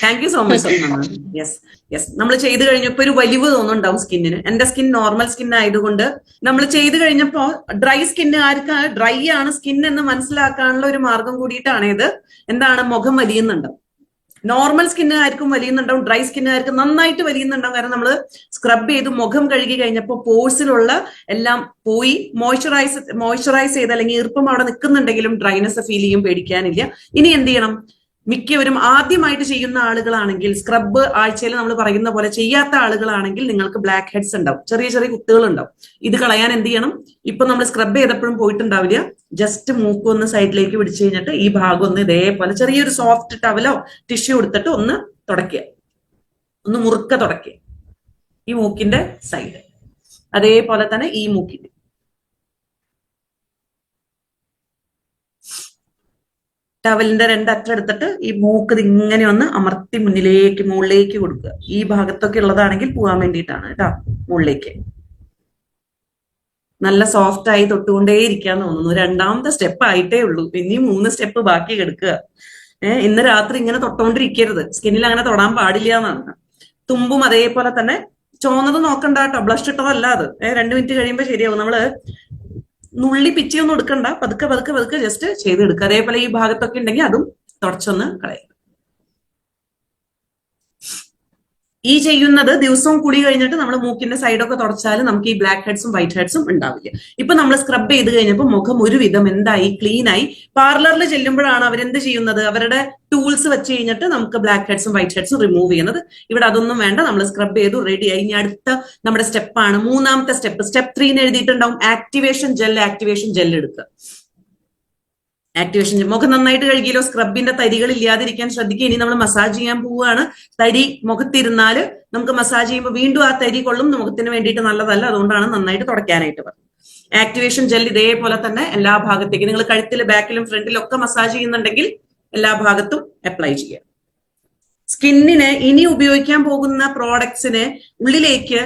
Thank you so much Swapna. Yes yes, നമ്മൾ ചെയ്ത് കഴിഞ്ഞപ്പോ ഒരു വലിവ് തോന്നുന്നുണ്ടാവും സ്കിന്നിന്. എന്റെ സ്കിൻ നോർമൽ സ്കിൻ ആയതുകൊണ്ട് നമ്മൾ ചെയ്ത് കഴിഞ്ഞപ്പോ ഡ്രൈ സ്കിന്ന് ആർക്ക് ഡ്രൈ ആണ് സ്കിൻ എന്ന് മനസ്സിലാക്കാനുള്ള ഒരു മാർഗം കൂടിയിട്ടാണ് ഇത്. എന്താണ്, മുഖം വലിയുന്നുണ്ടാവും. നോർമൽ സ്കിന്നുകാർക്കും വലിയുന്നുണ്ടാവും, ഡ്രൈ സ്കിന്നുകാർക്ക് നന്നായിട്ട് വലിയുന്നുണ്ടാവും. കാരണം നമ്മൾ സ്ക്രബ് ചെയ്ത് മുഖം കഴുകി കഴിഞ്ഞപ്പോൾ പോഴ്സിലുള്ള എല്ലാം പോയി മോയ്സ്ചറൈസ് ചെയ്ത് അല്ലെങ്കിൽ ഈർപ്പം അവിടെ നിൽക്കുന്നുണ്ടെങ്കിലും ഡ്രൈനെസ് ഫീൽ ചെയ്യും, പേടിക്കാനില്ല. ഇനി എന്ത് ചെയ്യണം? മിക്കവരും ആദ്യമായിട്ട് ചെയ്യുന്ന ആളുകളാണെങ്കിൽ, സ്ക്രബ് ആഴ്ചയിൽ നമ്മൾ പറയുന്ന പോലെ ചെയ്യാത്ത ആളുകളാണെങ്കിൽ നിങ്ങൾക്ക് ബ്ലാക്ക് ഹെഡ്സ് ഉണ്ടാവും, ചെറിയ ചെറിയ കുത്തുകൾ ഉണ്ടാവും. ഇത് കളയാൻ എന്ത് ചെയ്യണം? ഇപ്പൊ നമ്മൾ സ്ക്രബ് ചെയ്തപ്പോഴും പോയിട്ടുണ്ടാവില്ല. ജസ്റ്റ് മൂക്ക് ഒന്ന് സൈഡിലേക്ക് പിടിച്ചു കഴിഞ്ഞിട്ട് ഈ ഭാഗം ഒന്ന് ഇതേപോലെ ചെറിയൊരു സോഫ്റ്റ് ടവലോ ടിഷ്യൂ എടുത്തിട്ട് ഒന്ന് തുടയ്ക്കുക, ഒന്ന് മുറുക്ക തുടയ്ക്കുക. ഈ മൂക്കിന്റെ സൈഡ് അതേപോലെ തന്നെ ഈ മൂക്കിന്റെ ടവലിന്റെ രണ്ടറ്റം എടുത്തിട്ട് ഈ മൂക്ക് ഇങ്ങനെ ഒന്ന് അമർത്തി മുന്നിലേക്ക് മുകളിലേക്ക് കൊടുക്കുക. ഈ ഭാഗത്തൊക്കെ ഉള്ളതാണെങ്കിൽ പോകാൻ വേണ്ടിയിട്ടാണ് കേട്ടോ. മുകളിലേക്ക് നല്ല സോഫ്റ്റ് ആയി തൊട്ടുകൊണ്ടേ ഇരിക്കാൻ തോന്നുന്നു. രണ്ടാമത്തെ സ്റ്റെപ്പ് ആയിട്ടേ ഉള്ളൂ, പിന്നെയും 3 സ്റ്റെപ്പ് ബാക്കി കിടക്കുക. ഇന്ന് രാത്രി ഇങ്ങനെ തൊട്ടോണ്ടിരിക്കരുത്, സ്കിന്നിൽ അങ്ങനെ തൊടാൻ പാടില്ല എന്നാണ്. തുമ്പും അതേപോലെ തന്നെ ചോന്നത് നോക്കണ്ട കേട്ടോ, ബ്ലഷ് ഇട്ടതല്ല അത്. 2 മിനിറ്റ് കഴിയുമ്പോൾ ശരിയാവും. നമ്മള് നുള്ളി പിച്ചിയൊന്നും എടുക്കണ്ട, പതുക്കെ പതുക്കെ പതുക്കെ ജസ്റ്റ് ചെയ്തെടുക്കുക. അതേപോലെ ഈ ഭാഗത്തൊക്കെ ഉണ്ടെങ്കിൽ അതും തുടച്ചൊന്ന് കളയുക. ഈ ചെയ്യുന്നത് ദിവസവും കുളി കഴിഞ്ഞിട്ട് നമ്മൾ മൂക്കിന്റെ സൈഡൊക്കെ തുടച്ചാൽ നമുക്ക് ഈ ബ്ലാക്ക് ഹെഡ്സും വൈറ്റ് ഹെഡ്സും ഉണ്ടാവില്ല. ഇപ്പൊ നമ്മൾ സ്ക്രബ് ചെയ്ത് കഴിഞ്ഞപ്പോൾ മുഖം ഒരുവിധം എന്തായി, ക്ലീൻ ആയി. പാർലറിൽ ചെല്ലുമ്പോഴാണ് അവരെന്ത് ചെയ്യുന്നത്? അവരുടെ ടൂൾസ് വെച്ച് കഴിഞ്ഞിട്ട് നമുക്ക് ബ്ലാക്ക് ഹെഡ്സും വൈറ്റ് ഹെഡ്സും റിമൂവ് ചെയ്യുന്നത്. ഇവിടെ അതൊന്നും വേണ്ട, നമ്മൾ സ്ക്രബ് ചെയ്തു റെഡി ആയി. ഇനി അടുത്ത നമ്മുടെ സ്റ്റെപ്പാണ്, 3ാമത്തെ സ്റ്റെപ്പ്. സ്റ്റെപ്പ് 3 എഴുതിയിട്ടുണ്ടാവും, ആക്ടിവേഷൻ ജെൽ എടുക്കുക. ആക്ടിവേഷൻ മുഖം നന്നായിട്ട് കഴുകിയല്ലോ, സ്ക്രബിന്റെ തരികൾ ഇല്ലാതിരിക്കാൻ ശ്രദ്ധിക്കുക. ഇനി നമ്മൾ മസാജ് ചെയ്യാൻ പോവുകയാണ്. തരി മുഖത്തിരുന്നാല് നമുക്ക് മസാജ് ചെയ്യുമ്പോൾ വീണ്ടും ആ തരി കൊള്ളും, മുഖത്തിന് വേണ്ടിയിട്ട് നല്ലതല്ല. അതുകൊണ്ടാണ് നന്നായിട്ട് തുടയ്ക്കാനായിട്ട് പറഞ്ഞത്. ആക്ടിവേഷൻ ജെൽ ഇതേപോലെ തന്നെ എല്ലാ ഭാഗത്തേക്കും, നിങ്ങൾ കഴുത്തിലും ബാക്കിലും ഫ്രണ്ടിലും ഒക്കെ മസാജ് ചെയ്യുന്നുണ്ടെങ്കിൽ എല്ലാ ഭാഗത്തും അപ്ലൈ ചെയ്യുക. സ്കിന്നിന് ഇനി ഉപയോഗിക്കാൻ പോകുന്ന പ്രോഡക്ട്സിന് ഉള്ളിലേക്ക്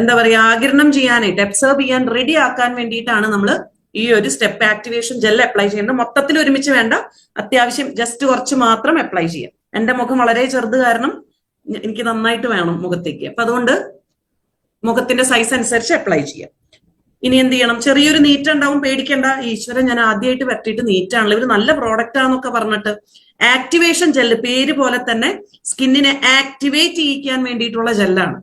എന്താ പറയുക, ആഗിരണം ചെയ്യാനായിട്ട്, അബ്സോർബ് ചെയ്യാൻ റെഡി ആക്കാൻ വേണ്ടിയിട്ടാണ് നമ്മൾ ഈ ഒരു സ്റ്റെപ്പ് ആക്ടിവേഷൻ ജെൽ അപ്ലൈ ചെയ്യുന്നത്. മൊത്തത്തിൽ ഒരുമിച്ച് വേണ്ട, അത്യാവശ്യം ജസ്റ്റ് കുറച്ച് മാത്രം അപ്ലൈ ചെയ്യാം. എന്റെ മുഖം വളരെ ചെറുത് കാരണം എനിക്ക് നന്നായിട്ട് വേണം മുഖത്തേക്ക്. അപ്പൊ അതുകൊണ്ട് മുഖത്തിന്റെ സൈസ് അനുസരിച്ച് അപ്ലൈ ചെയ്യാം. ഇനി എന്ത് ചെയ്യണം? ചെറിയൊരു നീറ്റ് ഉണ്ടാവും, പേടിക്കേണ്ട. ഈശ്വരൻ, ഞാൻ ആദ്യമായിട്ട് പറ്റിയിട്ട് നീറ്റാണല്ലോ, ഇവര് നല്ല പ്രോഡക്റ്റ് ആണെന്നൊക്കെ പറഞ്ഞിട്ട്. ആക്ടിവേഷൻ ജെല്ല് പേര് പോലെ തന്നെ സ്കിന്നിനെ ആക്ടിവേറ്റ് ചെയ്യിക്കാൻ വേണ്ടിയിട്ടുള്ള ജെല്ലാണ്.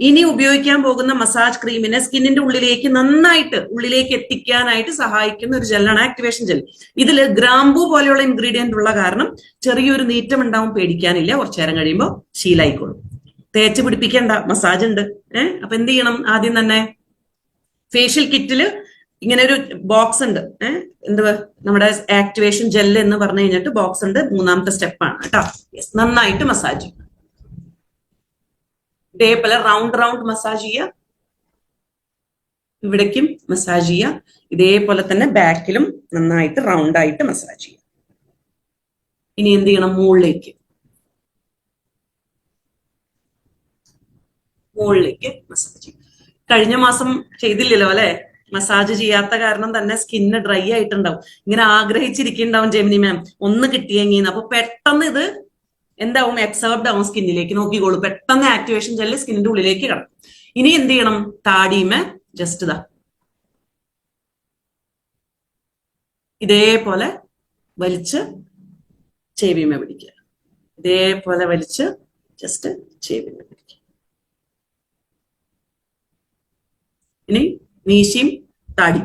ഇനി ഉപയോഗിക്കാൻ പോകുന്ന മസാജ് ക്രീമിനെ സ്കിന്നിന്റെ ഉള്ളിലേക്ക് നന്നായിട്ട് ഉള്ളിലേക്ക് എത്തിക്കാനായിട്ട് സഹായിക്കുന്ന ഒരു ജെല്ലാണ് ആക്ടിവേഷൻ ജെൽ. ഇതിൽ ഗ്രാമ്പൂ പോലെയുള്ള ഇൻഗ്രീഡിയന്റ് ഉള്ള കാരണം ചെറിയൊരു നീറ്റം ഉണ്ടാവും, പേടിക്കാനില്ല. കുറച്ചു നേരം കഴിയുമ്പോൾ ശീലായിക്കോളും. തേച്ച് പിടിപ്പിക്കേണ്ട, മസാജ് ഉണ്ട്. അപ്പൊ എന്ത് ചെയ്യണം? ആദ്യം തന്നെ ഫേഷ്യൽ കിറ്റില് ഇങ്ങനെ ഒരു ബോക്സ് ഉണ്ട്. എന്തുവാ, നമ്മുടെ ആക്ടിവേഷൻ ജെല്ല് എന്ന് പറഞ്ഞു കഴിഞ്ഞിട്ട് ബോക്സ് ഉണ്ട്. 3ാമത്തെ സ്റ്റെപ്പാണ് കേട്ടോ. നന്നായിട്ട് മസാജ് ചെയ്യും. ഇതേപോലെ റൗണ്ട് മസാജ് ചെയ്യുക. ഇവിടേക്കും മസാജ് ചെയ്യുക. ഇതേപോലെ തന്നെ ബാക്കിലും നന്നായിട്ട് റൗണ്ട് ആയിട്ട് മസാജ് ചെയ്യുക. ഇനി എന്ത് ചെയ്യണം? മുകളിലേക്ക് മസാജ് ചെയ്യും. കഴിഞ്ഞ മാസം ചെയ്തില്ലല്ലോ അല്ലെ? മസാജ് ചെയ്യാത്ത കാരണം തന്നെ സ്കിന്ന് ഡ്രൈ ആയിട്ടുണ്ടാവും. ഇങ്ങനെ ആഗ്രഹിച്ചിരിക്കുന്നുണ്ടാവും ജെമിനി മാം ഒന്ന് കിട്ടിയെങ്കിന്ന്. അപ്പൊ പെട്ടെന്ന് ഇത് എന്താവും? അബ്സോർബ്ഡ് ആവും സ്കിന്നിലേക്ക്. നോക്കിക്കോളൂ, പെട്ടെന്ന് ആക്ടിവേഷൻ ജെല്ല് സ്കിന്നിന്റെ ഉള്ളിലേക്ക് കിടക്കും. ഇനി എന്ത് ചെയ്യണം? താടിമേ ജസ്റ്റ് ഇതേപോലെ വലിച്ച് ചെവിമേ പിടിക്കുക. ഇതേപോലെ വലിച്ച് ജസ്റ്റ് ചെവിമേ പിടിക്കുക. ഇനി മീശയും താടി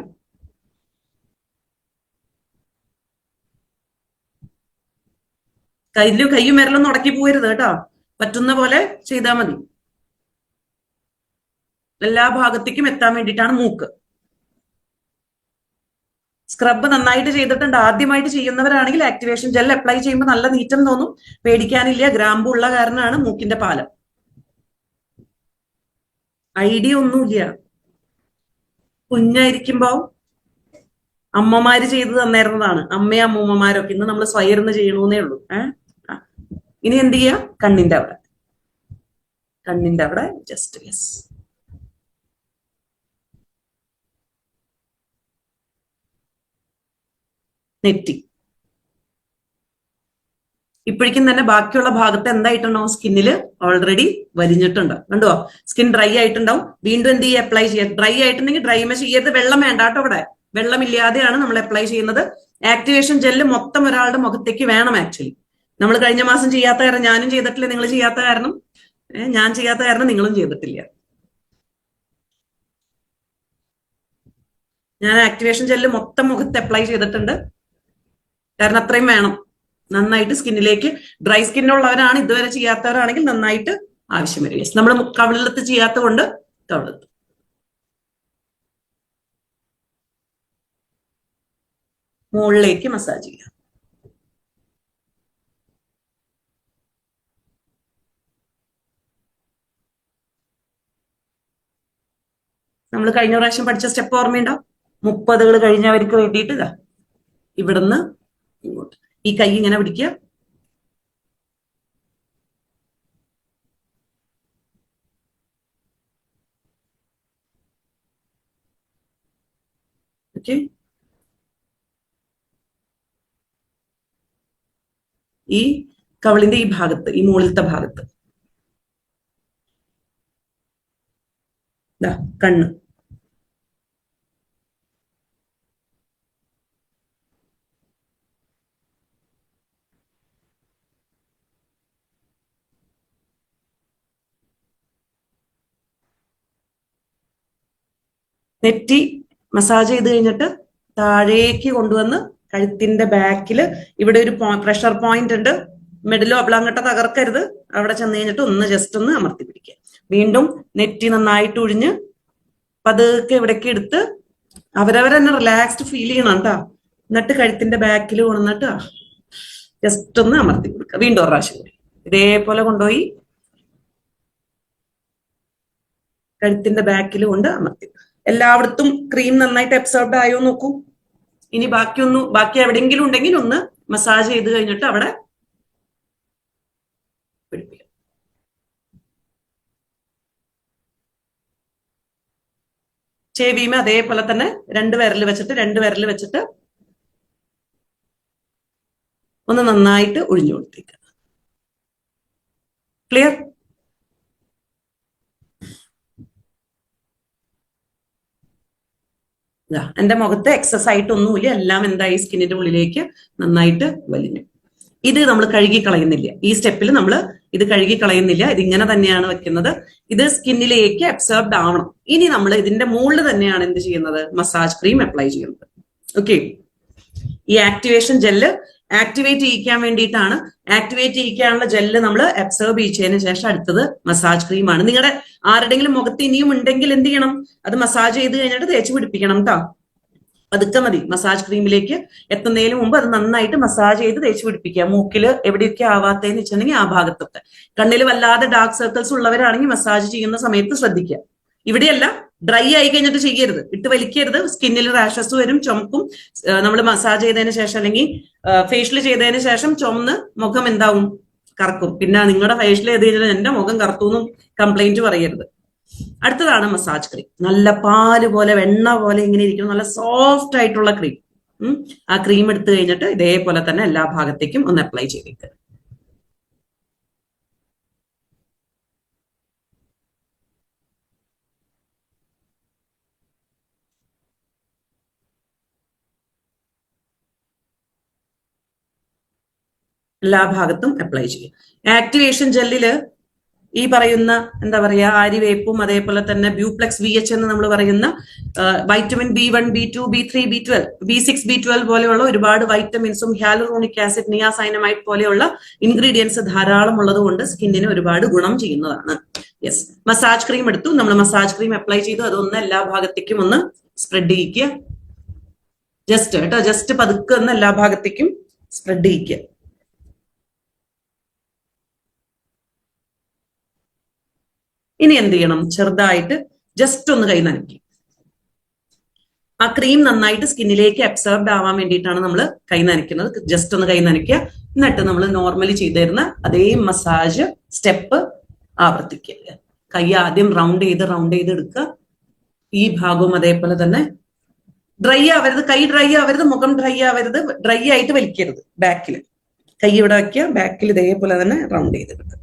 കയ്യും വിരലൊന്നും ഉടക്കി പോകരുത് കേട്ടോ. പറ്റുന്ന പോലെ ചെയ്താൽ മതി. എല്ലാ ഭാഗത്തേക്കും എത്താൻ വേണ്ടിയിട്ടാണ് മൂക്ക്. സ്ക്രബ് നന്നായിട്ട് ചെയ്തിട്ടുണ്ട്. ആദ്യമായിട്ട് ചെയ്യുന്നവരാണെങ്കിൽ ആക്ടിവേഷൻ ജെൽ അപ്ലൈ ചെയ്യുമ്പോൾ നല്ല നീറ്റം തോന്നും, പേടിക്കാനില്ല. ഗ്രാമ്പു ഉള്ള കാരണമാണ് മൂക്കിന്റെ പാലം. ഐഡിയ ഒന്നുമില്ല. കുഞ്ഞായിരിക്കുമ്പോ അമ്മമാര് ചെയ്തു തന്നേരുന്നതാണ്, അമ്മയും അമ്മൂമ്മമാരൊക്കെ. ഇന്ന് നമ്മൾ സ്വയം ഇരുന്ന് ചെയ്യണമെന്നേ ഉള്ളൂ. ഇനി എന്ത് ചെയ്യാ? കണ്ണിന്റെ അവിടെ ജസ്റ്റ് യെസ്. നെറ്റി ഇപ്പോഴേക്കും തന്നെ ബാക്കിയുള്ള ഭാഗത്ത് എന്തായിട്ടുണ്ടാവും, സ്കിന്നില് ഓൾറെഡി വലിഞ്ഞിട്ടുണ്ട്. കണ്ടോ, സ്കിൻ ഡ്രൈ ആയിട്ടുണ്ടാവും. വീണ്ടും എന്ത് ചെയ്യുക, അപ്ലൈ ചെയ്യുക. ഡ്രൈ ആയിട്ടുണ്ടെങ്കിൽ ഡ്രൈ മെഷ് ചെയ്യരുത്, വെള്ളം വേണ്ട കേട്ടോ. ഇവിടെ വെള്ളമില്ലാതെയാണ് നമ്മൾ അപ്ലൈ ചെയ്യുന്നത്. ആക്ടിവേഷൻ ജെല്ല് മൊത്തം ഒരാളുടെ മുഖത്തേക്ക് വേണം. ആക്ച്വലി നമ്മൾ കഴിഞ്ഞ മാസം ചെയ്യാത്ത കാരണം ഞാനും ചെയ്തിട്ടില്ല, നിങ്ങൾ ചെയ്യാത്ത കാരണം ഞാൻ ചെയ്യാത്ത കാരണം നിങ്ങളും ചെയ്തിട്ടില്ല. ഞാൻ ആക്ടിവേഷൻ ജെല്ല് മൊത്തം മുഖത്ത് അപ്ലൈ ചെയ്തിട്ടുണ്ട്, കാരണം അത്രയും വേണം. നന്നായിട്ട് സ്കിന്നിലേക്ക്, ഡ്രൈ സ്കിന്നുള്ളവരാണ്, ഇതുവരെ ചെയ്യാത്തവരാണെങ്കിൽ നന്നായിട്ട് ആവശ്യം വരും. യെസ്, നമ്മൾ കവിളത്ത് ചെയ്യാത്ത കൊണ്ട് കവിളത്ത്. മുകളിലേക്ക് മസാജ് ചെയ്യാം. നമ്മൾ കഴിഞ്ഞ പ്രാവശ്യം പഠിച്ച സ്റ്റെപ്പ് ഓർമ്മയുണ്ടോ? 30 കഴിഞ്ഞവർക്ക് വേണ്ടിയിട്ട് ഇതാ ഇവിടുന്ന് ഇങ്ങോട്ട് ഈ കൈ ഇങ്ങനെ പിടിക്കുക. ഓക്കെ, ഈ കവിളിന്റെ ഈ ഭാഗത്ത്, ഈ മുകളിലത്തെ ഭാഗത്ത് കണ്ണ്, നെറ്റി മസാജ് ചെയ്ത് കഴിഞ്ഞിട്ട് താഴേക്ക് കൊണ്ടുവന്ന് കഴുത്തിന്റെ ബാക്കില് ഇവിടെ ഒരു പ്രഷർ പോയിന്റ് ഉണ്ട്. മെഡിലോ അബ്ലാങ്കട്ട തകർക്കരുത്. അവിടെ ചെന്ന് കഴിഞ്ഞിട്ട് ഒന്ന് ജസ്റ്റ് ഒന്ന് അമർത്തി പിടിക്കുക. വീണ്ടും നെറ്റി നന്നായിട്ട് ഒഴിഞ്ഞ് പതുക്കെ ഇവിടേക്ക് എടുത്ത് അവരവരെന്നെ റിലാക്സ്ഡ് ഫീൽ ചെയ്യണം കേട്ടോ. എന്നിട്ട് കഴുത്തിന്റെ ബാക്കിൽ കൊണ്ടുവന്നിട്ട് ജസ്റ്റ് ഒന്ന് അമർത്തി കൊടുക്കുക. വീണ്ടും ഒരു പ്രാവശ്യം കൂടി ഇതേപോലെ കൊണ്ടുപോയി കഴുത്തിന്റെ ബാക്കിൽ കൊണ്ട് അമർത്തി. എല്ലായിടത്തും ക്രീം നന്നായിട്ട് അബ്സോർബ്ഡ് ആയോ നോക്കൂ. ഇനി ബാക്കി എവിടെയെങ്കിലും ഉണ്ടെങ്കിൽ ഒന്ന് മസാജ് ചെയ്ത് കഴിഞ്ഞിട്ട് അവിടെ പിടിപ്പിക്കാം. ചെവിമ അതേപോലെ തന്നെ രണ്ട് വിരൽ വെച്ചിട്ട് ഒന്ന് നന്നായിട്ട് ഒഴിഞ്ഞു കൊടുത്തേക്കുക. ക്ലിയർ? എന്റെ മുഖത്ത് എക്സസ് ആയിട്ടൊന്നുമില്ല, എല്ലാം എന്തായി സ്കിന്നിന്റെ ഉള്ളിലേക്ക് നന്നായിട്ട് വലിഞ്ഞു. ഇത് നമ്മൾ കഴുകി കളയുന്നില്ല. ഈ സ്റ്റെപ്പിൽ നമ്മൾ ഇത് കഴുകി കളയുന്നില്ല, ഇതിങ്ങനെ തന്നെയാണ് വെക്കുന്നത്. ഇത് സ്കിന്നിലേക്ക് അബ്സോർബ്ഡ് ആവണം. ഇനി നമ്മൾ ഇതിന്റെ മുകളിൽ തന്നെയാണ് എന്ത് ചെയ്യുന്നത്, മസാജ് ക്രീം അപ്ലൈ ചെയ്യുന്നത്. ഓക്കെ, ഈ ആക്ടിവേഷൻ ജെല്ല് ആക്ടിവേറ്റ് ചെയ്യിക്കാൻ വേണ്ടിയിട്ടാണ്. ആക്ടിവേറ്റ് ചെയ്യിക്കാനുള്ള ജെല്ല് നമ്മൾ അബ്സോർബ് ചെയ്യിച്ചതിന് ശേഷം അടുത്തത് മസാജ് ക്രീമാണ്. നിങ്ങളുടെ ആരുടെങ്കിലും മുഖത്ത് ഇനിയും ഉണ്ടെങ്കിൽ എന്ത് ചെയ്യണം, അത് മസാജ് ചെയ്ത് കഴിഞ്ഞിട്ട് തേച്ച് പിടിപ്പിക്കണം കേട്ടോ. പതുക്കെ മതി. മസാജ് ക്രീമിലേക്ക് എത്തുന്നതിന് മുമ്പ് അത് നന്നായിട്ട് മസാജ് ചെയ്ത് തേച്ച് പിടിപ്പിക്കുക. മൂക്കിൽ എവിടെയൊക്കെ ആവാത്തതെന്ന് വെച്ചിട്ടുണ്ടെങ്കിൽ ആ ഭാഗത്തൊക്കെ. കണ്ണിൽ വല്ലാതെ ഡാർക്ക് സർക്കിൾസ് ഉള്ളവരാണെങ്കിൽ മസാജ് ചെയ്യുന്ന സമയത്ത് ശ്രദ്ധിക്കുക. ഇവിടെയല്ല, ഡ്രൈ ആയി കഴിഞ്ഞിട്ട് ചെയ്യരുത്, ഇട്ട് വലിക്കരുത്. സ്കിന്നിൽ റാഷസ് വരും, ചുമക്കും. നമ്മൾ മസാജ് ചെയ്തതിന് ശേഷം അല്ലെങ്കിൽ ഫേഷ്യൽ ചെയ്തതിന് ശേഷം ചുമന്ന് മുഖം എന്താവും, കറക്കും. പിന്നെ നിങ്ങളുടെ ഫേഷ്യൽ ചെയ്ത് കഴിഞ്ഞാൽ എന്റെ മുഖം കറുത്തു എന്നും കംപ്ലൈന്റ് പറയരുത്. അടുത്തതാണ് മസാജ് ക്രീം. നല്ല പാല് പോലെ, വെണ്ണ പോലെ ഇങ്ങനെ ഇരിക്കും, നല്ല സോഫ്റ്റ് ആയിട്ടുള്ള ക്രീം. ആ ക്രീം എടുത്തു കഴിഞ്ഞിട്ട് ഇതേപോലെ തന്നെ എല്ലാ ഭാഗത്തേക്കും ഒന്ന് അപ്ലൈ ചെയ്തേക്കുക. എല്ലാ ഭാഗത്തും അപ്ലൈ ചെയ്യും. ആക്ടിവേഷൻ ജെല്ലില് ഈ പറയുന്ന എന്താ പറയാ, ആര്യവേപ്പും അതേപോലെ തന്നെ ബ്യൂപ്ലെക്സ് VH എന്ന് നമ്മൾ പറയുന്ന vitamin B1, B2, B3, B12, B6, B12 പോലെയുള്ള ഒരുപാട് വൈറ്റമിൻസും ഹ്യാലുറോണിക് ആസിഡ്, നിയാസൈനമൈഡ് പോലെയുള്ള ഇൻഗ്രീഡിയൻസ് ധാരാളം ഉള്ളത് കൊണ്ട് സ്കിന്നിന് ഒരുപാട് ഗുണം ചെയ്യുന്നതാണ്. യെസ്, മസാജ് ക്രീം എടുത്തു, നമ്മൾ മസാജ് ക്രീം അപ്ലൈ ചെയ്തു. അതൊന്ന് എല്ലാ ഭാഗത്തേക്കും ഒന്ന് സ്പ്രെഡ് ചെയ്യിക്കുക. ജസ്റ്റ് കേട്ടോ, ജസ്റ്റ് പതുക്കെ ഒന്ന് എല്ലാ ഭാഗത്തേക്കും സ്പ്രെഡ് ചെയ്യിക്കുക. ഇനി എന്ത് ചെയ്യണം, ചെറുതായിട്ട് ജസ്റ്റ് ഒന്ന് കൈ നനയ്ക്കുക. ആ ക്രീം നന്നായിട്ട് സ്കിന്നിലേക്ക് അബ്സോർബ്ഡ് ആവാൻ വേണ്ടിയിട്ടാണ് നമ്മൾ കൈ നനയ്ക്കുന്നത്. ജസ്റ്റ് ഒന്ന് കൈ നനയ്ക്കുക. എന്നിട്ട് നമ്മൾ നോർമലി ചെയ്തിരുന്ന അതേ മസാജ് സ്റ്റെപ്പ് ആവർത്തിക്കുക. കൈ ആദ്യം റൗണ്ട് ചെയ്ത് എടുക്കുക. ഈ ഭാഗവും അതേപോലെ തന്നെ. ഡ്രൈ ആവരുത്, കൈ ഡ്രൈ ആവരുത്, മുഖം ഡ്രൈ ആവരുത്, ഡ്രൈ ആയിട്ട് വലിക്കരുത് ബാക്കിൽ. കൈ ഇവിടെ വയ്ക്കുക, ബാക്കിൽ ഇതേപോലെ തന്നെ റൗണ്ട് ചെയ്തെടുക്കുക.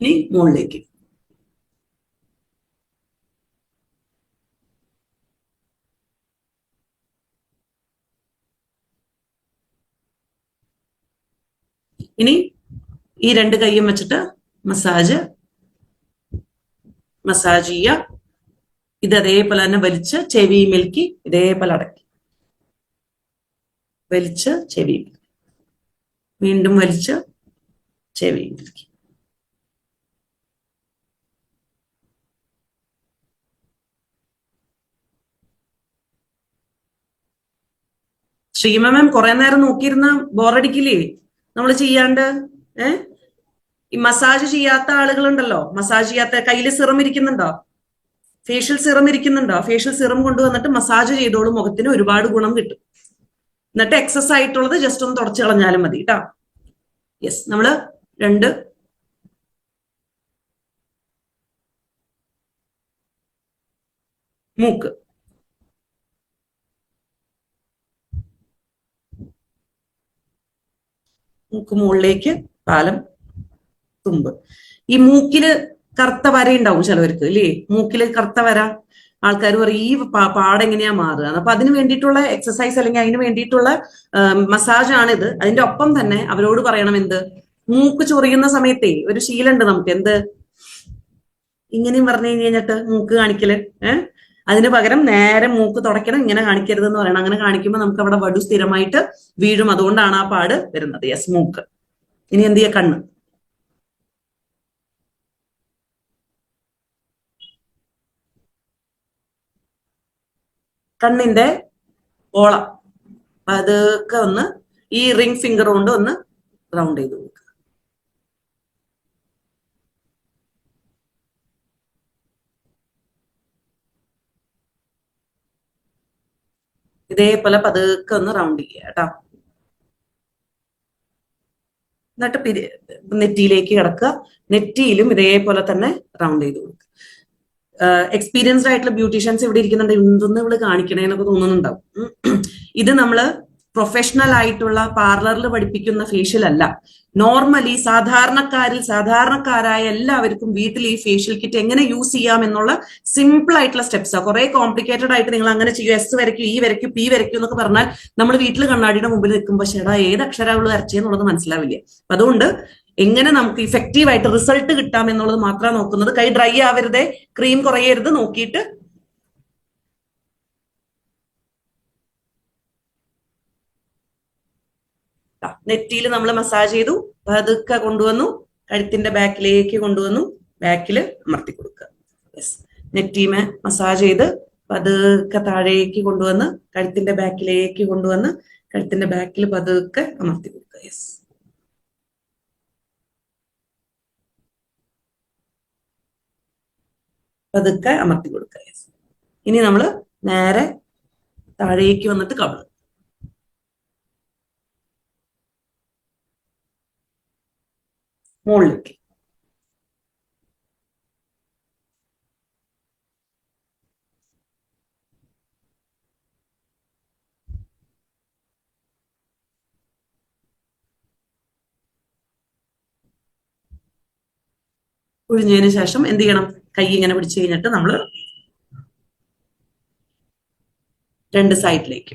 ഇനി മുകളിലേക്ക്. ഇനി ഈ രണ്ട് കൈയും വെച്ചിട്ട് മസാജ് ചെയ്യുക. ഇത് അതേപോലെ തന്നെ വലിച്ച് ചെവിയിലേക്ക് ഇതേപോലെ അടക്കി, വലിച്ച് ചെവിയിൽ, വീണ്ടും വലിച്ച് ചെവിയിലേക്ക്. ശ്രീമ മാം കുറെ നേരം നോക്കിയിരുന്ന ബോറടിക്കില്ലേ നമ്മൾ ചെയ്യാണ്ട്? ഈ മസാജ് ചെയ്യാത്ത ആളുകളുണ്ടല്ലോ, മസാജ് ചെയ്യാത്ത, കയ്യിൽ സിറം ഇരിക്കുന്നുണ്ടോ? ഫേഷ്യൽ സിറം ഇരിക്കുന്നുണ്ടോ? ഫേഷ്യൽ സിറം കൊണ്ടുവന്നിട്ട് മസാജ് ചെയ്തോളൂ, മുഖത്തിന് ഒരുപാട് ഗുണം കിട്ടും. എന്നിട്ട് എക്സസ് ആയിട്ടുള്ളത് ജസ്റ്റ് ഒന്ന് തുടച്ചു കളഞ്ഞാലും മതി കേട്ടോ. യെസ്, നമ്മള് രണ്ട് മൂക്ക്, മൂക്ക് മുകളിലേക്ക്, പാലം, തുമ്പ്. ഈ മൂക്കില് കറുത്ത വര ഉണ്ടാവും ചിലവർക്ക് അല്ലേ? മൂക്കില് കറുത്ത വര, ആൾക്കാർ പറയും ഈ പാടെങ്ങനെയാ മാറുക. അപ്പൊ അതിന് വേണ്ടിയിട്ടുള്ള എക്സസൈസ് അല്ലെങ്കിൽ അതിന് വേണ്ടിയിട്ടുള്ള മസാജ് ആണിത്. അതിന്റെ ഒപ്പം തന്നെ അവരോട് പറയണം എന്ത്, മൂക്ക് ചൊറിയുന്ന സമയത്തേ ഒരു ശീലമുണ്ട് നമുക്ക്, എന്ത് ഇങ്ങനെയും പറഞ്ഞു കഴിഞ്ഞിട്ട് മൂക്ക് കാണിക്കല്. അതിന് പകരം നേരെ മൂക്ക് തുടയ്ക്കണം, ഇങ്ങനെ കാണിക്കരുത് എന്ന് പറയണം. അങ്ങനെ കാണിക്കുമ്പോൾ നമുക്ക് അവിടെ വടു സ്ഥിരമായിട്ട് വീഴും. അതുകൊണ്ടാണ് ആ പാട് വരുന്നത്. യെസ്, മൂക്ക്. ഇനി എന്ത് ചെയ്യാ? കണ്ണ്. കണ്ണിന്റെ ഓള അതൊക്കെ ഒന്ന് ഈ റിംഗ് ഫിംഗർ കൊണ്ട് ഒന്ന് റൗണ്ട് ചെയ്ത് കൊടുക്കുക. ഇതേപോലെ പതുക്കെ ഒന്ന് റൗണ്ട് ചെയ്യുക കേട്ടോ. എന്നിട്ട് നെറ്റിയിലേക്ക് കിടക്കുക. നെറ്റിയിലും ഇതേപോലെ തന്നെ റൗണ്ട് ചെയ്ത് കൊടുക്കുക. എക്സ്പീരിയൻസ്ഡ് ആയിട്ടുള്ള ബ്യൂട്ടീഷ്യൻസ് ഇവിടെ ഇരിക്കുന്നുണ്ട്. എന്തൊന്നും ഇവിടെ കാണിക്കണേന്നൊക്കെ തോന്നുന്നുണ്ടാവും. ഇത് നമ്മള് പ്രൊഫഷണൽ ആയിട്ടുള്ള പാർലറിൽ പഠിപ്പിക്കുന്ന ഫേഷ്യൽ അല്ല. നോർമലി സാധാരണക്കാരായ എല്ലാവർക്കും വീട്ടിൽ ഈ ഫേഷ്യൽ കിറ്റ് എങ്ങനെ യൂസ് ചെയ്യാം എന്നുള്ള സിമ്പിൾ ആയിട്ടുള്ള സ്റ്റെപ്സാ. കുറെ കോംപ്ലിക്കേറ്റഡ് ആയിട്ട് നിങ്ങൾ അങ്ങനെ ചെയ്യും, എസ് വരയ്ക്കും, ഈ വരയ്ക്കും, പി വരയ്ക്കും എന്നൊക്കെ പറഞ്ഞാൽ നമ്മൾ വീട്ടിൽ കണ്ണാടിയുടെ മുമ്പിൽ നിൽക്കുമ്പോൾ ചേടാ ഏത് അക്ഷരമുള്ള വരച്ചെന്നുള്ളത് മനസ്സിലാവില്ല. അപ്പൊ അതുകൊണ്ട് എങ്ങനെ നമുക്ക് ഇഫക്റ്റീവ് ആയിട്ട് റിസൾട്ട് കിട്ടാം എന്നുള്ളത് മാത്രമാണ് നോക്കുന്നത്. കൈ ഡ്രൈ ആവരുതേ, ക്രീം കുറയരുത് നോക്കിയിട്ട് നെറ്റിയിൽ നമ്മൾ മസാജ് ചെയ്തു, പതുക്കെ കൊണ്ടുവന്നു കഴുത്തിന്റെ ബാക്കിലേക്ക് കൊണ്ടുവന്നു, ബാക്കിൽ അമർത്തി കൊടുക്കുക. യെസ്, നെറ്റീമെ മസാജ് ചെയ്ത് പതുക്കെ താഴേക്ക് കൊണ്ടുവന്ന് കഴുത്തിന്റെ ബാക്കിലേക്ക് കൊണ്ടുവന്ന് കഴുത്തിന്റെ ബാക്കിൽ പതുക്കെ അമർത്തി കൊടുക്കുക. യെസ്, പതുക്കെ അമർത്തി കൊടുക്കുക. യെസ്. ഇനി നമ്മൾ നേരെ താഴേക്ക് വന്നിട്ട് കവിള്, മുകളിലേക്ക്. ഒഴിഞ്ഞതിന് ശേഷം എന്ത് ചെയ്യണം? കൈ ഇങ്ങനെ പിടിച്ചു കഴിഞ്ഞിട്ട് നമ്മൾ രണ്ട് സൈഡിലേക്ക്.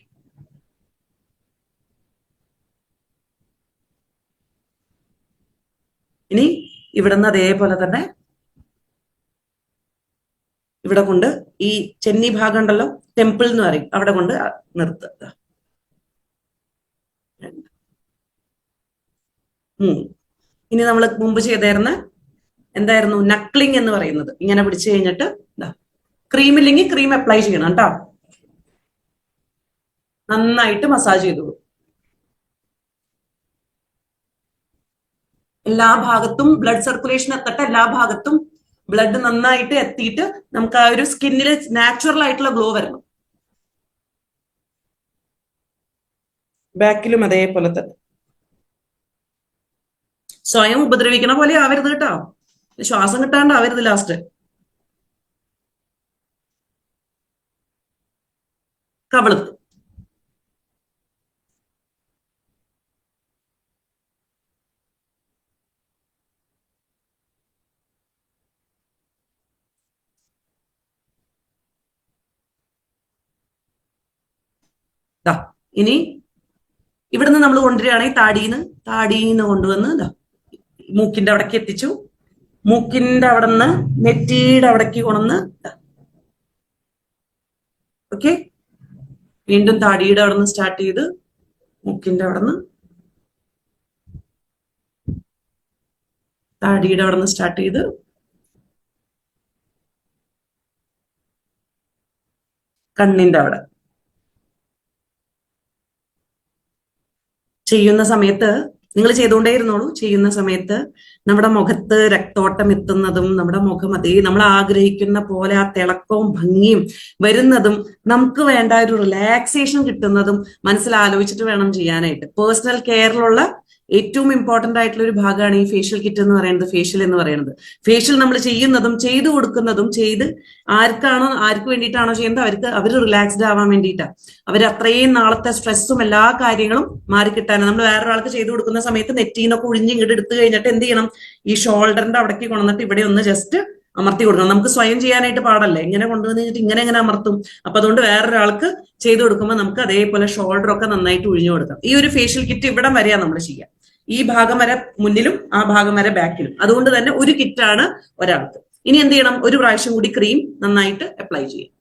ഇനി ഇവിടുന്ന് അതേപോലെ തന്നെ ഇവിടെ കൊണ്ട് ഈ ചെന്നി ഭാഗം ഉണ്ടല്ലോ, ടെമ്പിൾ എന്ന് പറയും, അവിടെ കൊണ്ട് നിർത്തുക. ഇനി നമ്മൾ മുമ്പ് ചെയ്തായിരുന്ന എന്തായിരുന്നു, നക്ലിംഗ് എന്ന് പറയുന്നത്. ഇങ്ങനെ പിടിച്ചു കഴിഞ്ഞിട്ട് ക്രീം ഇല്ലെങ്കിൽ ക്രീം അപ്ലൈ ചെയ്യണം കേട്ടോ. നന്നായിട്ട് മസാജ് ചെയ്തോളൂ. എല്ലാ ഭാഗത്തും ബ്ലഡ് സർക്കുലേഷൻ എത്തട്ടെ, എല്ലാ ഭാഗത്തും ബ്ലഡ് നന്നായിട്ട് എത്തിയിട്ട് നമുക്ക് ആ ഒരു സ്കിന്നിൽ നാച്ചുറൽ ആയിട്ടുള്ള ഗ്ലോ വരണം. ബാക്കിലും അതേപോലെ തന്നെ. സ്വയം ഉപദ്രവിക്കണ പോലെ ആവരുത് കേട്ടോ, ശ്വാസം കിട്ടാണ്ടാവരുത് ലാസ്റ്റ്. കവിളത്ത് ഇനി ഇവിടുന്ന് നമ്മൾ കൊണ്ടുവരികയാണെങ്കിൽ താടീന്ന് കൊണ്ടുവന്ന് മൂക്കിന്റെ അവിടേക്ക് എത്തിച്ചു. മൂക്കിന്റെ അവിടെ നിന്ന് നെറ്റിയുടെ അവിടേക്ക് കൊണ്ടുവന്ന് ഓക്കെ. വീണ്ടും താടിയുടെ അവിടെ നിന്ന് സ്റ്റാർട്ട് ചെയ്ത് മൂക്കിന്റെ അവിടെ നിന്ന് താടിയുടെ അവിടെ നിന്ന് സ്റ്റാർട്ട് ചെയ്ത് കണ്ണിന്റെ അവിടെ. ചെയ്യുന്ന സമയത്ത് നിങ്ങൾ ചെയ്തുകൊണ്ടേ ഇരുന്നോളൂ. ചെയ്യുന്ന സമയത്ത് നമ്മുടെ മുഖത്ത് രക്തോട്ടം എത്തുന്നതും നമ്മുടെ മുഖം അതേ നമ്മൾ ആഗ്രഹിക്കുന്ന പോലെ ആ തിളക്കവും ഭംഗിയും വരുന്നതും നമുക്ക് വേണ്ട ഒരു റിലാക്സേഷൻ കിട്ടുന്നതും മനസ്സിലാലോചിച്ചിട്ട് വേണം ചെയ്യാനായിട്ട്. പേഴ്സണൽ കെയറിലുള്ള ഏറ്റവും ഇമ്പോർട്ടന്റ് ആയിട്ടുള്ള ഒരു ഭാഗമാണ് ഈ ഫേഷ്യൽ കിറ്റ് എന്ന് പറയുന്നത്, ഫേഷ്യൽ എന്ന് പറയുന്നത്. ഫേഷ്യൽ നമ്മൾ ചെയ്യുന്നതും ചെയ്തു കൊടുക്കുന്നതും ആർക്ക് വേണ്ടിയിട്ടാണോ ചെയ്യുന്നത് അവർ റിലാക്സ്ഡ് ആവാൻ വേണ്ടിയിട്ടാണ്. അവർ അത്രയും നാളത്തെ സ്ട്രെസ്സും എല്ലാ കാര്യങ്ങളും മാറിക്കിട്ടാൻ. നമ്മൾ വേറൊരാൾക്ക് ചെയ്തു കൊടുക്കുന്ന സമയത്ത് നെറ്റീന്നൊക്കെ ഇങ്ങോട്ട് എടുത്തു കഴിഞ്ഞിട്ട് എന്ത് ചെയ്യണം, ഈ ഷോൾഡറിന്റെ അവിടേക്ക് കൊണ്ടുവന്നിട്ട് ഇവിടെ ഒന്ന് ജസ്റ്റ് അമർത്തി കൊടുക്കണം. നമുക്ക് സ്വയം ചെയ്യാനായിട്ട് പാടല്ലേ, ഇങ്ങനെ കൊണ്ടുവന്ന് കഴിഞ്ഞിട്ട് ഇങ്ങനെ അമർത്തും. അപ്പൊ അതുകൊണ്ട് വേറൊരാൾക്ക് ചെയ്തു കൊടുക്കുമ്പോൾ നമുക്ക് അതേപോലെ ഷോൾഡർ ഒക്കെ നന്നായിട്ട് ഒഴിഞ്ഞു കൊടുക്കാം. ഈ ഒരു ഫേഷ്യൽ കിറ്റ് ഇവിടം വരെയാ നമ്മൾ ചെയ്യാം. ഈ ഭാഗം വരെ മുന്നിലും ആ ഭാഗം വരെ ബാക്കിലും. അതുകൊണ്ട് തന്നെ ഒരു കിറ്റാണ് ഒരാൾക്ക്. ഇനി എന്ത് ചെയ്യണം, ഒരു പ്രാവശ്യം കൂടി ക്രീം നന്നായിട്ട് അപ്ലൈ ചെയ്യും.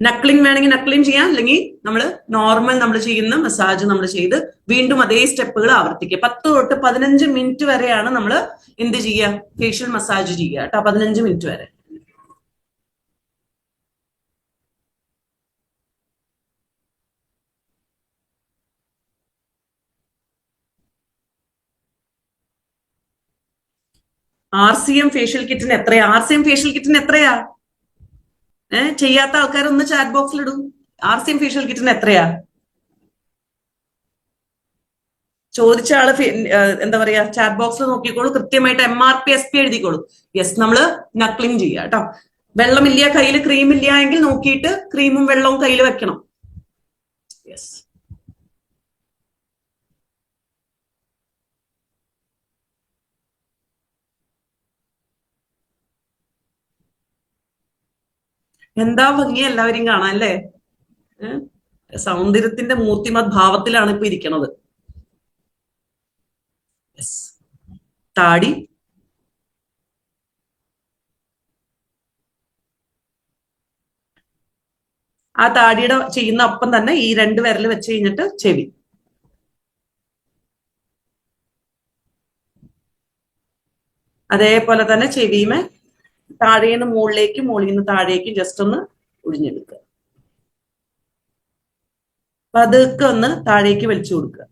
നക്ലിംഗ് വേണമെങ്കിൽ നക്ലിംഗ് ചെയ്യാം, അല്ലെങ്കിൽ നമ്മൾ നോർമൽ നമ്മൾ ചെയ്യുന്ന മസാജ് നമ്മൾ ചെയ്ത് വീണ്ടും അതേ സ്റ്റെപ്പുകൾ ആവർത്തിക്കുക. 10 തൊട്ട് 15 മിനിറ്റ് വരെയാണ് നമ്മൾ എന്ത് ചെയ്യുക, ഫേഷ്യൽ മസാജ് ചെയ്യുക കേട്ടോ. 15 മിനിറ്റ് വരെ. RCM ഫേഷ്യൽ കിറ്റിന് എത്രയാ? RCM ഫേഷ്യൽ കിറ്റിന് എത്രയാ? ചെയ്യാത്ത ആൾക്കാരൊന്ന് ചാറ്റ് ബോക്സിൽ ഇടും. RCM ഫേഷ്യൽ കിറ്റിന് എത്രയാ? ചോദിച്ച ആള് എന്താ പറയാ, ചാറ്റ് ബോക്സിൽ നോക്കിക്കോളൂ. കൃത്യമായിട്ട് MRP SP എഴുതിക്കോളൂ. യെസ്, നമ്മള് നക്ലിംഗ് ചെയ്യുക കേട്ടോ. വെള്ളമില്ല കയ്യിൽ, ക്രീം ഇല്ല എങ്കിൽ നോക്കിയിട്ട് ക്രീമും വെള്ളവും കയ്യിൽ വെക്കണം. യെസ്. എന്താ ഭംഗി എല്ലാവരും കാണാൻ അല്ലേ? സൗന്ദര്യത്തിന്റെ മൂർത്തിമത് ഭാവത്തിലാണ് ഇപ്പൊ ഇരിക്കണത്. താടി, ആ താടിയുടെ ചെയ്യുന്ന ഒപ്പം തന്നെ ഈ 2 വിരൽ വെച്ച് കഴിഞ്ഞിട്ട് ചെവി. അതേപോലെ തന്നെ ചെവിയുമേ താഴേന്ന് മുകളിലേക്കും മുകളിൽ നിന്ന് താഴേക്കും ജസ്റ്റ് ഒന്ന് ഒഴിഞ്ഞെടുക്കുക. പതുക്കെ ഒന്ന് താഴേക്ക് വലിച്ചു കൊടുക്കുക.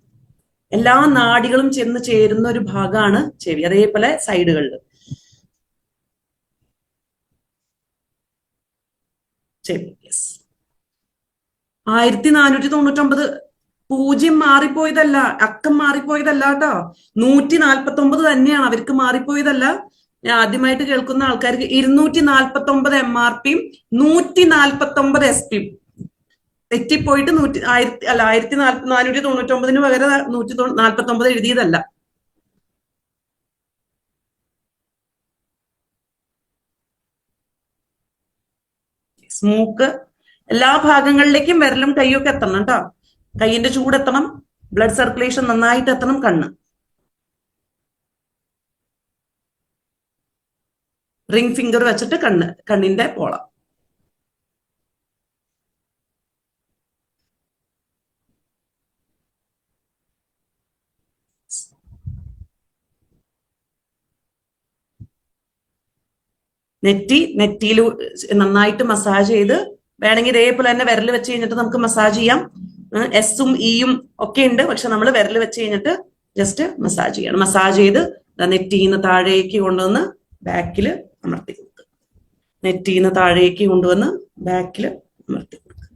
എല്ലാ നാഡികളും ചെന്ന് ചേരുന്ന ഒരു ഭാഗമാണ് ചെവി. അതേപോലെ സൈഡുകളിൽ ചെവി. യെസ്. 1499 പൂജ്യം മാറിപ്പോയതല്ല, അക്കം മാറിപ്പോയതല്ല കേട്ടോ. 149 തന്നെയാണ്, അവർക്ക് മാറിപ്പോയതല്ല. ഞാൻ ആദ്യമായിട്ട് കേൾക്കുന്ന ആൾക്കാർക്ക് 249 MRP 149 SP തെറ്റിപ്പോയിട്ട് 1499 പകരം 149 എഴുതിയതല്ല. സ്മൂക്ക് എല്ലാ ഭാഗങ്ങളിലേക്കും വിരലും കൈയൊക്കെ എത്തണം കേട്ടോ. കൈയിന്റെ ചൂടെത്തണം, ബ്ലഡ് സർക്കുലേഷൻ നന്നായിട്ട് എത്തണം. റിംഗ് ഫിംഗർ വെച്ചിട്ട് കണ്ണിന്റെ പോള. നെറ്റിയിൽ നന്നായിട്ട് മസാജ് ചെയ്ത്, വേണമെങ്കിൽ ഇതേപോലെ തന്നെ വിരൽ വെച്ച് കഴിഞ്ഞിട്ട് നമുക്ക് മസാജ് ചെയ്യാം. എസും ഇയും ഒക്കെ ഉണ്ട്, പക്ഷെ നമ്മൾ വിരൽ വെച്ച് കഴിഞ്ഞിട്ട് ജസ്റ്റ് മസാജ് ചെയ്യണം. മസാജ് ചെയ്ത് നെറ്റിന്ന് താഴേക്ക് കൊണ്ടുവന്ന് ബാക്കിൽ അമർത്തി കൊടുക്കുക. നെറ്റിന്ന് താഴേക്ക് കൊണ്ടുവന്ന് ബാക്കിൽ അമർത്തി കൊടുക്കുക.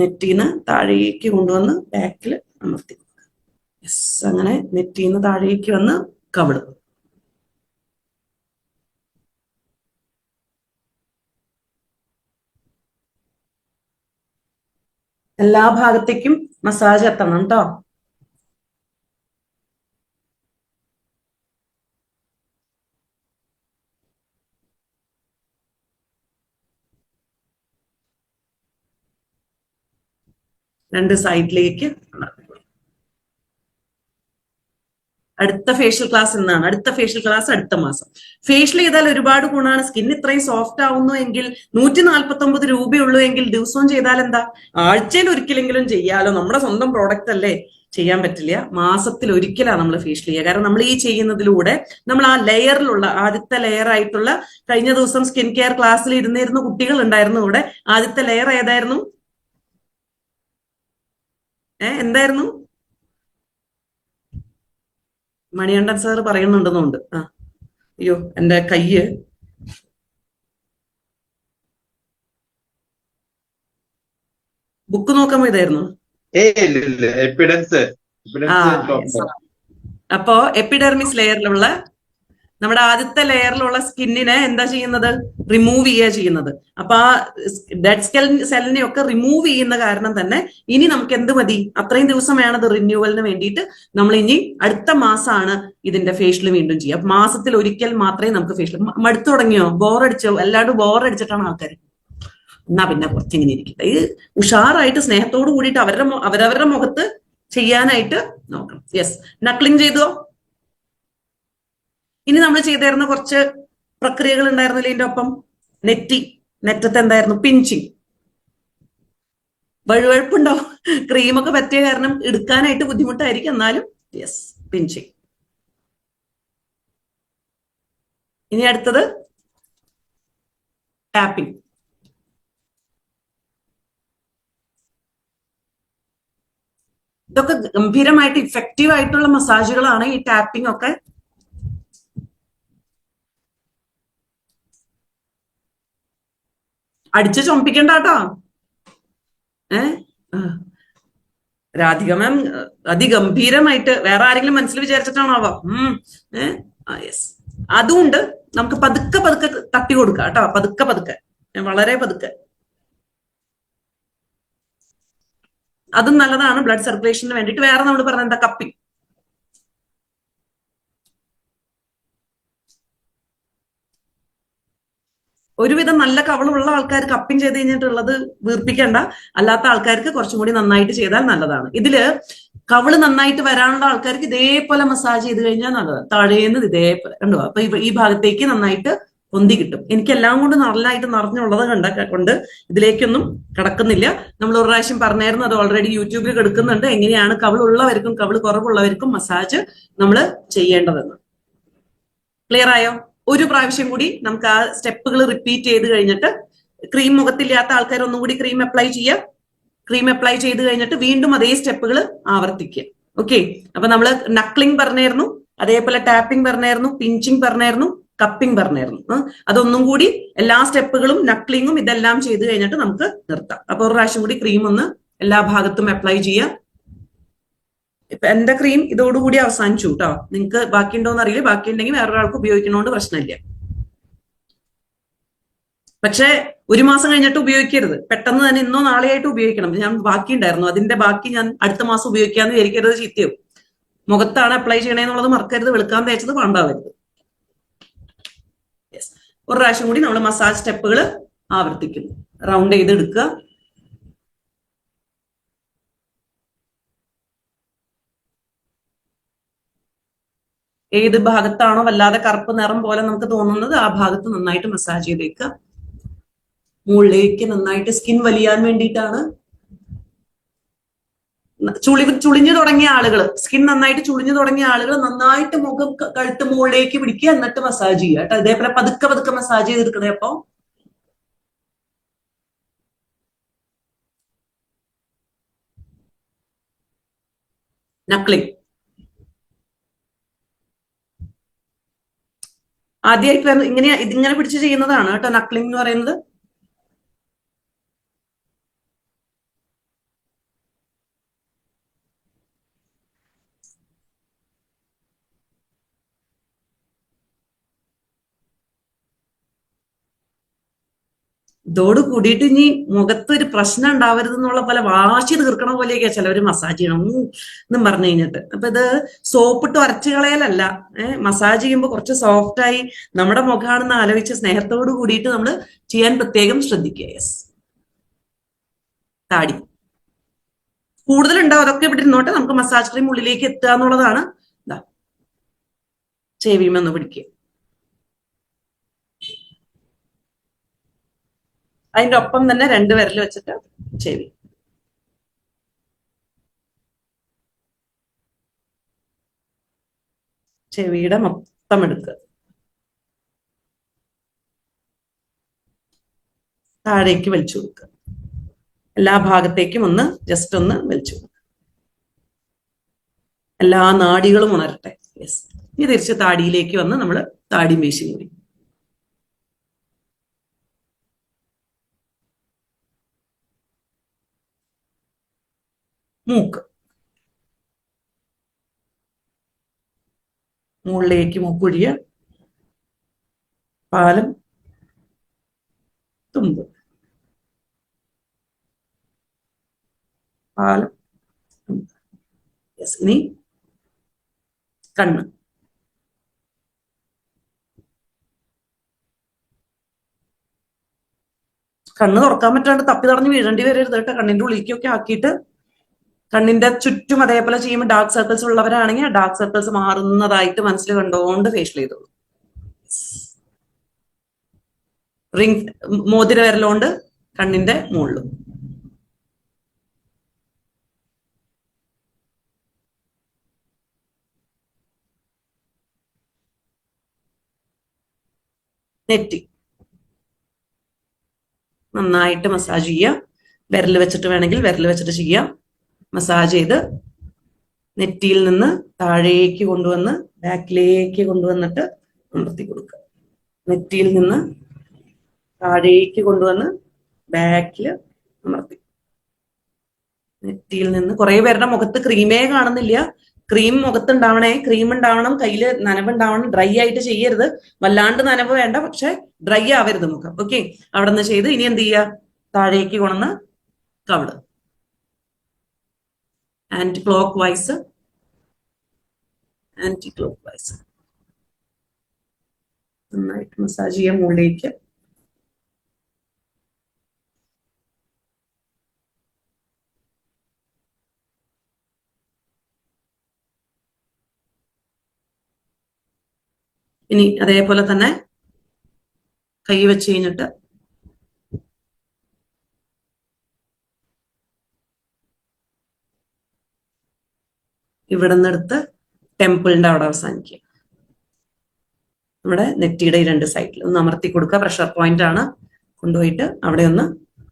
നെറ്റിന്ന് താഴേക്ക് കൊണ്ടുവന്ന് ബാക്കിൽ അമർത്തി കൊടുക്കുക. യെസ്, അങ്ങനെ നെറ്റിന്ന് താഴേക്ക് വന്ന് കവിടും. എല്ലാ ഭാഗത്തേക്കും മസാജ് എത്തണം കേട്ടോ. രണ്ട് സൈഡിലേക്ക്. അടുത്ത ഫേഷ്യൽ ക്ലാസ് എന്നാണ്? അടുത്ത ഫേഷ്യൽ ക്ലാസ് അടുത്ത മാസം. ഫേഷ്യൽ ചെയ്താൽ ഒരുപാട് ഗുണമാണ്. സ്കിൻ ഇത്രയും സോഫ്റ്റ് ആവുന്നു എങ്കിൽ 149 രൂപയുള്ളൂ എങ്കിൽ ദിവസവും ചെയ്താൽ എന്താ? ആഴ്ചയിൽ ഒരിക്കലെങ്കിലും ചെയ്യാലോ. നമ്മുടെ സ്വന്തം പ്രോഡക്റ്റ് അല്ലേ, ചെയ്യാൻ പറ്റില്ല. മാസത്തിൽ ഒരിക്കലാണ് നമ്മൾ ഫേഷ്യൽ ചെയ്യുക. കാരണം നമ്മൾ ഈ ചെയ്യുന്നതിലൂടെ നമ്മൾ ആ ലെയറിലുള്ള ആദ്യത്തെ ലെയർ ആയിട്ടുള്ള, കഴിഞ്ഞ ദിവസം സ്കിൻ കെയർ ക്ലാസ്സിൽ ഇരുന്നിരുന്ന കുട്ടികൾ ഉണ്ടായിരുന്നു ഇവിടെ. ആദ്യത്തെ ലെയർ ഏതായിരുന്നു? എന്തായിരുന്നു? മണികണ്ഠൻ സാർ പറയുന്നുണ്ടെന്നുണ്ട്. അയ്യോ എന്റെ കയ്യ് ബുക്ക് നോക്കാൻ പോയതായിരുന്നു. അപ്പോ എപ്പിഡെർമിസ് ലെയറിലുള്ള നമ്മുടെ ആദ്യത്തെ ലെയറിലുള്ള സ്കിന്നിനെ എന്താ ചെയ്യുന്നത്? റിമൂവ് ചെയ്യുക ചെയ്യുന്നത്. അപ്പൊ ആ ഡെഡ് സെല്ലിനെ ഒക്കെ റിമൂവ് ചെയ്യുന്ന കാരണം തന്നെ ഇനി നമുക്ക് എന്ത് മതി? അത്രയും ദിവസം വേണത് റിന്യൂവലിന് വേണ്ടിയിട്ട്. നമ്മൾ ഇനി അടുത്ത മാസമാണ് ഇതിന്റെ ഫേഷ്യൽ വീണ്ടും ചെയ്യുക. മാസത്തിൽ ഒരിക്കൽ മാത്രമേ നമുക്ക് ഫേഷ്യൽ. മടുത്തു തുടങ്ങിയോ? ബോറടിച്ചോ? എല്ലാവരും ബോറടിച്ചിട്ടാണ് ആൾക്കാർ. എന്നാ പിന്നെ കുറച്ചിങ്ങനെ ഇരിക്കട്ടെ. ഇത് ഉഷാറായിട്ട് സ്നേഹത്തോട് കൂടിയിട്ട് അവരവരുടെ മുഖത്ത് ചെയ്യാനായിട്ട് നോക്കണം. യെസ്, നക്ലിംഗ് ചെയ്തോ? ഇനി നമ്മൾ ചെയ്തിരുന്ന കുറച്ച് പ്രക്രിയകൾ ഉണ്ടായിരുന്നില്ല ഇതിന്റെ ഒപ്പം? നെറ്റത്ത് എന്തായിരുന്നു? പിഞ്ചിങ്. വഴുവഴുപ്പുണ്ടോ? ക്രീമൊക്കെ പറ്റിയ കാരണം എടുക്കാനായിട്ട് ബുദ്ധിമുട്ടായിരിക്കും, എന്നാലും യെസ്, പിഞ്ചിങ്. ഇനി അടുത്തത് ടാപ്പിംഗ്. ഇതൊക്കെ ഗംഭീരമായിട്ട് ഇഫക്റ്റീവ് ആയിട്ടുള്ള മസാജുകളാണ് ഈ ടാപ്പിംഗ് ഒക്കെ. അടിച്ച് ചൊമ്പിക്കണ്ട കേട്ടോ. രാധിക മാം അതിഗംഭീരമായിട്ട്, വേറെ ആരെങ്കിലും മനസ്സിൽ വിചാരിച്ചിട്ടാണോ യെസ്, അതുകൊണ്ട് നമുക്ക് പതുക്കെ പതുക്കെ തട്ടി കൊടുക്കാം കേട്ടോ. പതുക്കെ പതുക്കെ, വളരെ പതുക്കെ. അതും നല്ലതാണ് ബ്ലഡ് സർക്കുലേഷന് വേണ്ടിയിട്ട്. വേറെ നമ്മൾ പറഞ്ഞ എന്താ? കപ്പിംഗ്. ഒരുവിധം നല്ല കവളുള്ള ആൾക്കാർ കപ്പിംഗ് ചെയ്ത് കഴിഞ്ഞിട്ടുള്ളത് വീർപ്പിക്കണ്ട. അല്ലാത്ത ആൾക്കാർക്ക് കുറച്ചും കൂടി നന്നായിട്ട് ചെയ്താൽ നല്ലതാണ്. ഇതില് കവള് നന്നായിട്ട് വരാനുള്ള ആൾക്കാർക്ക് ഇതേപോലെ മസാജ് ചെയ്ത് കഴിഞ്ഞാൽ നല്ലതാണ്. താഴേന്ന് ഇതേപോലെ കണ്ടോ? അപ്പൊ ഈ ഭാഗത്തേക്ക് നന്നായിട്ട് പൊന്തി കിട്ടും. എനിക്കെല്ലാം കൊണ്ട് നല്ലതായിട്ട് നിറഞ്ഞുള്ളത് കൊണ്ട് ഇതിലേക്കൊന്നും കിടക്കുന്നില്ല. നമ്മൾ ഒരു പ്രാവശ്യം പറഞ്ഞായിരുന്നു, അത് ഓൾറെഡി യൂട്യൂബിൽ കിടക്കുന്നുണ്ട്, എങ്ങനെയാണ് കവളുള്ളവർക്കും കവള് കുറവുള്ളവർക്കും മസാജ് നമ്മൾ ചെയ്യേണ്ടതെന്ന്. ക്ലിയർ ആയോ? ഒരു പ്രാവശ്യം കൂടി നമുക്ക് ആ സ്റ്റെപ്പുകൾ റിപ്പീറ്റ് ചെയ്ത് കഴിഞ്ഞിട്ട്, ക്രീം മുഖത്തില്ലാത്ത ആൾക്കാർ ഒന്നും കൂടി ക്രീം അപ്ലൈ ചെയ്യുക. ക്രീം അപ്ലൈ ചെയ്ത് കഴിഞ്ഞിട്ട് വീണ്ടും അതേ സ്റ്റെപ്പുകൾ ആവർത്തിക്കുക. ഓക്കെ, അപ്പൊ നമ്മൾ നക്ലിംഗ് പറഞ്ഞായിരുന്നു, അതേപോലെ ടാപ്പിംഗ് പറഞ്ഞായിരുന്നു, പിഞ്ചിങ് പറഞ്ഞായിരുന്നു, കപ്പിംഗ് പറഞ്ഞായിരുന്നു. അതൊന്നും കൂടി എല്ലാ സ്റ്റെപ്പുകളും നക്ലിങ്ങും ഇതെല്ലാം ചെയ്ത് കഴിഞ്ഞിട്ട് നമുക്ക് നിർത്താം. അപ്പൊ ഒരു പ്രാവശ്യം കൂടി ക്രീം ഒന്ന് എല്ലാ ഭാഗത്തും അപ്ലൈ ചെയ്യാം. ഇപ്പൊ എന്റെ ക്രീം ഇതോടുകൂടി അവസാനിച്ചു കേട്ടോ. നിങ്ങൾക്ക് ബാക്കിയുണ്ടോന്ന് അറിയില്ല. ബാക്കിയുണ്ടെങ്കിൽ വേറൊരാൾക്ക് ഉപയോഗിക്കണോണ്ട് പ്രശ്നമില്ല. പക്ഷെ ഒരു മാസം കഴിഞ്ഞിട്ട് ഉപയോഗിക്കരുത്. പെട്ടെന്ന് തന്നെ ഇന്നോ നാളെയായിട്ട് ഉപയോഗിക്കണം. ഞാൻ ബാക്കി ഉണ്ടായിരുന്നു, അതിന്റെ ബാക്കി ഞാൻ അടുത്ത മാസം ഉപയോഗിക്കാന്ന് വിചാരിക്കരുത്, ചീത്തയോ. മുഖത്താണ് അപ്ലൈ ചെയ്യണേന്നുള്ളത് മറക്കരുത്. വെളുക്കാൻ തേച്ചത് പാണ്ടാവരുത്. യെസ്, ഒരു പ്രാവശ്യം കൂടി നമ്മൾ മസാജ് സ്റ്റെപ്പുകൾ ആവർത്തിക്കുന്നു. റൗണ്ട് ചെയ്ത് എടുക്കുക. ഏത് ഭാഗത്താണോ വല്ലാതെ കറുപ്പ് നിറം പോലെ നമുക്ക് തോന്നുന്നത് ആ ഭാഗത്ത് നന്നായിട്ട് മസാജ് ചെയ്തേക്കുക. മുകളിലേക്ക് നന്നായിട്ട് സ്കിൻ വലിയാൻ വേണ്ടിയിട്ടാണ്. ചുളിഞ്ഞു തുടങ്ങിയ ആളുകൾ, സ്കിൻ നന്നായിട്ട് ചുളിഞ്ഞു തുടങ്ങിയ ആളുകൾ നന്നായിട്ട് മുഖം കഴുത്ത് മുകളിലേക്ക് പിടിക്കുക, എന്നിട്ട് മസാജ് ചെയ്യുക കേട്ടോ. ഇതേപോലെ പതുക്കെ പതുക്കെ മസാജ് ചെയ്തെടുക്കണേ. അപ്പൊ നക്ലിംഗ് ആദ്യമായിട്ട് ഇതിങ്ങനെ പിടിച്ച് ചെയ്യുന്നതാണ് കേട്ടോ നക്ലിംഗ് എന്ന് പറയുന്നത്. ഇതോട് കൂടിയിട്ട് ഇനി മുഖത്ത് ഒരു പ്രശ്നം ഉണ്ടാവരുത് എന്നുള്ള പോലെ വാശി തീർക്കണ പോലെയൊക്കെയാ ചിലവര് മസാജ് ചെയ്യണം എന്നും പറഞ്ഞു കഴിഞ്ഞിട്ട്. അപ്പൊ ഇത് സോപ്പിട്ട് ഉരച്ചു കളയലല്ല, മസാജ് ചെയ്യുമ്പോൾ കുറച്ച് സോഫ്റ്റ് ആയി നമ്മുടെ മുഖമാണെന്ന് ആലോചിച്ച് സ്നേഹത്തോട് കൂടിയിട്ട് നമ്മൾ ചെയ്യാൻ പ്രത്യേകം ശ്രദ്ധിക്കുക. യെസ്, താടി കൂടുതലുണ്ടാവും, അതൊക്കെ ഇവിടെ ഇരുന്നോട്ടെ. നമുക്ക് മസാജ് ക്രീം ഉള്ളിലേക്ക് എത്തുക എന്നുള്ളതാണ്. ഇതാ ചെവിയുമെന്ന് പിടിക്കുക, അതിന്റെ ഒപ്പം തന്നെ 2 വിരൽ വെച്ചിട്ട് ചെവി. ചെവിയുടെ മൊത്തം എടുക്കുക, താഴേക്ക് വലിച്ചു കൊടുക്കുക, എല്ലാ ഭാഗത്തേക്കും ഒന്ന് ജസ്റ്റ് ഒന്ന് വലിച്ചു കൊടുക്കുക. എല്ലാ നാഡികളും ഉണരട്ടെ. യെസ്, ഇനി തിരിച്ച് താടിയിലേക്ക് വന്ന് നമ്മൾ താടി മീശി കൂടി. മൂക്ക്, മുകളിലേക്ക് മൂക്കുഴിയ, പാലം, തുമ്പ്, പാലം, തുമ്പ്. യെസ്, ഇനി കണ്ണ്. കണ്ണ് തുറക്കാൻ പറ്റാണ്ട് തപ്പി തടഞ്ഞ് വീഴേണ്ടി വരരുത് കേട്ടോ. കണ്ണിന്റെ ഉള്ളിലേക്കൊക്കെ ആക്കിയിട്ട് കണ്ണിന്റെ ചുറ്റും അതേപോലെ ചെയ്യുമ്പോൾ ഡാർക്ക് സർക്കിൾസ് ഉള്ളവരാണെങ്കിൽ ആ ഡാർക്ക് സർക്കിൾസ് മാറുന്നതായിട്ട് മനസ്സിൽ കണ്ടുകൊണ്ട് ഫേഷ്യൽ ചെയ്തോളൂ. റിംഗ് മോതിര വിരലുകൊണ്ട് കണ്ണിന്റെ മുകളിലും. നെറ്റി നന്നായിട്ട് മസാജ് ചെയ്യുക. വിരൽ വെച്ചിട്ട് വേണമെങ്കിൽ വിരൽ വെച്ചിട്ട് ചെയ്യാം. മസാജ് ചെയ്ത് നെറ്റിയിൽ നിന്ന് താഴേക്ക് കൊണ്ടുവന്ന് ബാക്കിലേക്ക് കൊണ്ടുവന്നിട്ട് അമർത്തി കൊടുക്കുക. നെറ്റിയിൽ നിന്ന് താഴേക്ക് കൊണ്ടുവന്ന് ബാക്കിൽ അമർത്തി. നെറ്റിയിൽ നിന്ന് കുറെ പേരുടെ മുഖത്ത് ക്രീമേ കാണുന്നില്ല. ക്രീം മുഖത്തുണ്ടാവണേ, ക്രീം ഉണ്ടാവണം, കയ്യിൽ നനവുണ്ടാവണം. ഡ്രൈ ആയിട്ട് ചെയ്യരുത്, വല്ലാണ്ട് നനവ് വേണ്ട, പക്ഷെ ഡ്രൈ ആവരുത് മുഖം. ഓക്കെ, അവിടെ നിന്ന് ചെയ്ത് ഇനി എന്ത് ചെയ്യുക, താഴേക്ക് കൊണ്ടുവന്ന് കവിട്. Anticlockwise, anticlockwise നന്നായിട്ട് മസാജ് ചെയ്യാൻ മുകളിലേക്ക്. ഇനി അതേപോലെ തന്നെ കൈ വെച്ച് കഴിഞ്ഞിട്ട് ഇവിടെ നിന്നെടുത്ത് ടെമ്പിളിന്റെ അവിടെ അവസാനിക്കുക. നമ്മുടെ നെറ്റിയുടെ 2 സൈഡിൽ ഒന്ന് അമർത്തി കൊടുക്കുക. പ്രഷർ പോയിന്റ് ആണ്, കൊണ്ടുപോയിട്ട് അവിടെ ഒന്ന്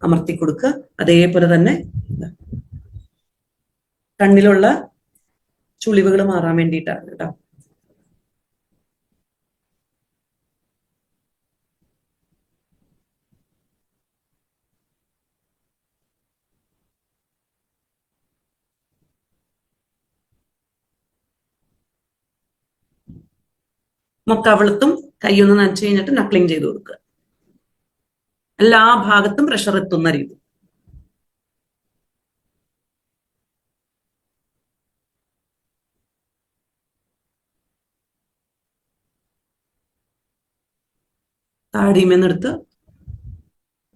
അമർത്തി കൊടുക്കുക. അതേപോലെ തന്നെ കണ്ണിലുള്ള ചുളിവുകൾ മാറാൻ വേണ്ടിയിട്ടാണ് കേട്ടോ. കവിളത്തും കൈയൊന്ന് നനച്ചു കഴിഞ്ഞിട്ട് നക്ലിങ് ചെയ്ത് കൊടുക്കുക. എല്ലാ ഭാഗത്തും പ്രഷർ എത്തുന്ന രീതി. താടിമേന്നെടുത്ത്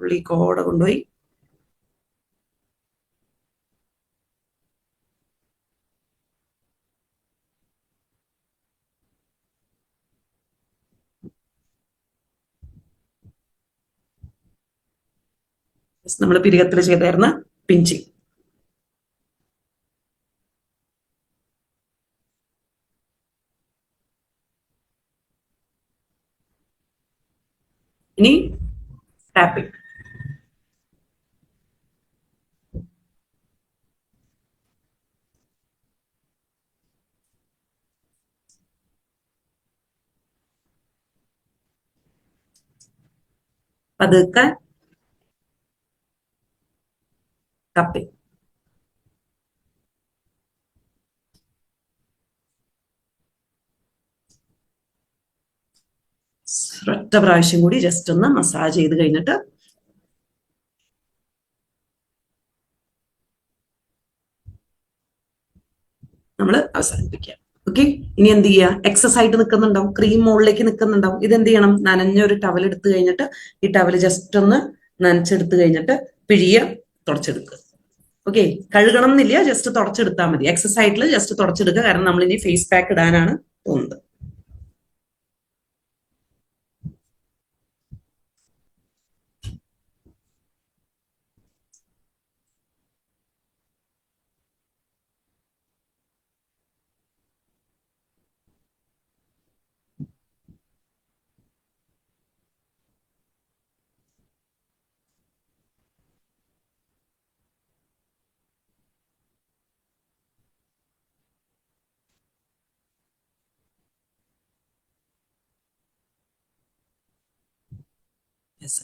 ഉള്ളിക്കോടെ കൊണ്ടുപോയി നമ്മൾ പിരികത്തിൽ ചെയ്തായിരുന്ന പിഞ്ചിങ്. ഇനി ടാപ്പിംഗ്. പതുക്കെ കപ്പിംഗ്. ഒറ്റ പ്രാവശ്യം കൂടി ജസ്റ്റ് ഒന്ന് മസാജ് ചെയ്ത് കഴിഞ്ഞിട്ട് നമ്മൾ അവസാനിപ്പിക്കുക. ഓക്കെ, ഇനി എന്ത് ചെയ്യുക? എക്സസ് ആയിട്ട് നിൽക്കുന്നുണ്ടാവും, ക്രീം മുകളിലേക്ക് നിൽക്കുന്നുണ്ടാവും. ഇതെന്ത് ചെയ്യണം? നനഞ്ഞൊരു ടവൽ എടുത്തു കഴിഞ്ഞിട്ട് ഈ ടവൽ ജസ്റ്റ് ഒന്ന് നനച്ചെടുത്ത് കഴിഞ്ഞിട്ട് പിഴിയ തുടച്ചെടുക്കുക. ഓക്കെ, കഴുകണം എന്നില്ല, ജസ്റ്റ് തുടച്ചെടുത്താൽ മതി. എക്സസ് ആയിട്ട് ജസ്റ്റ് തുടച്ചെടുക്കുക, കാരണം നമ്മൾ ഇനി ഫേസ് പാക്ക് ഇടാനാണ് പോകുന്നത്.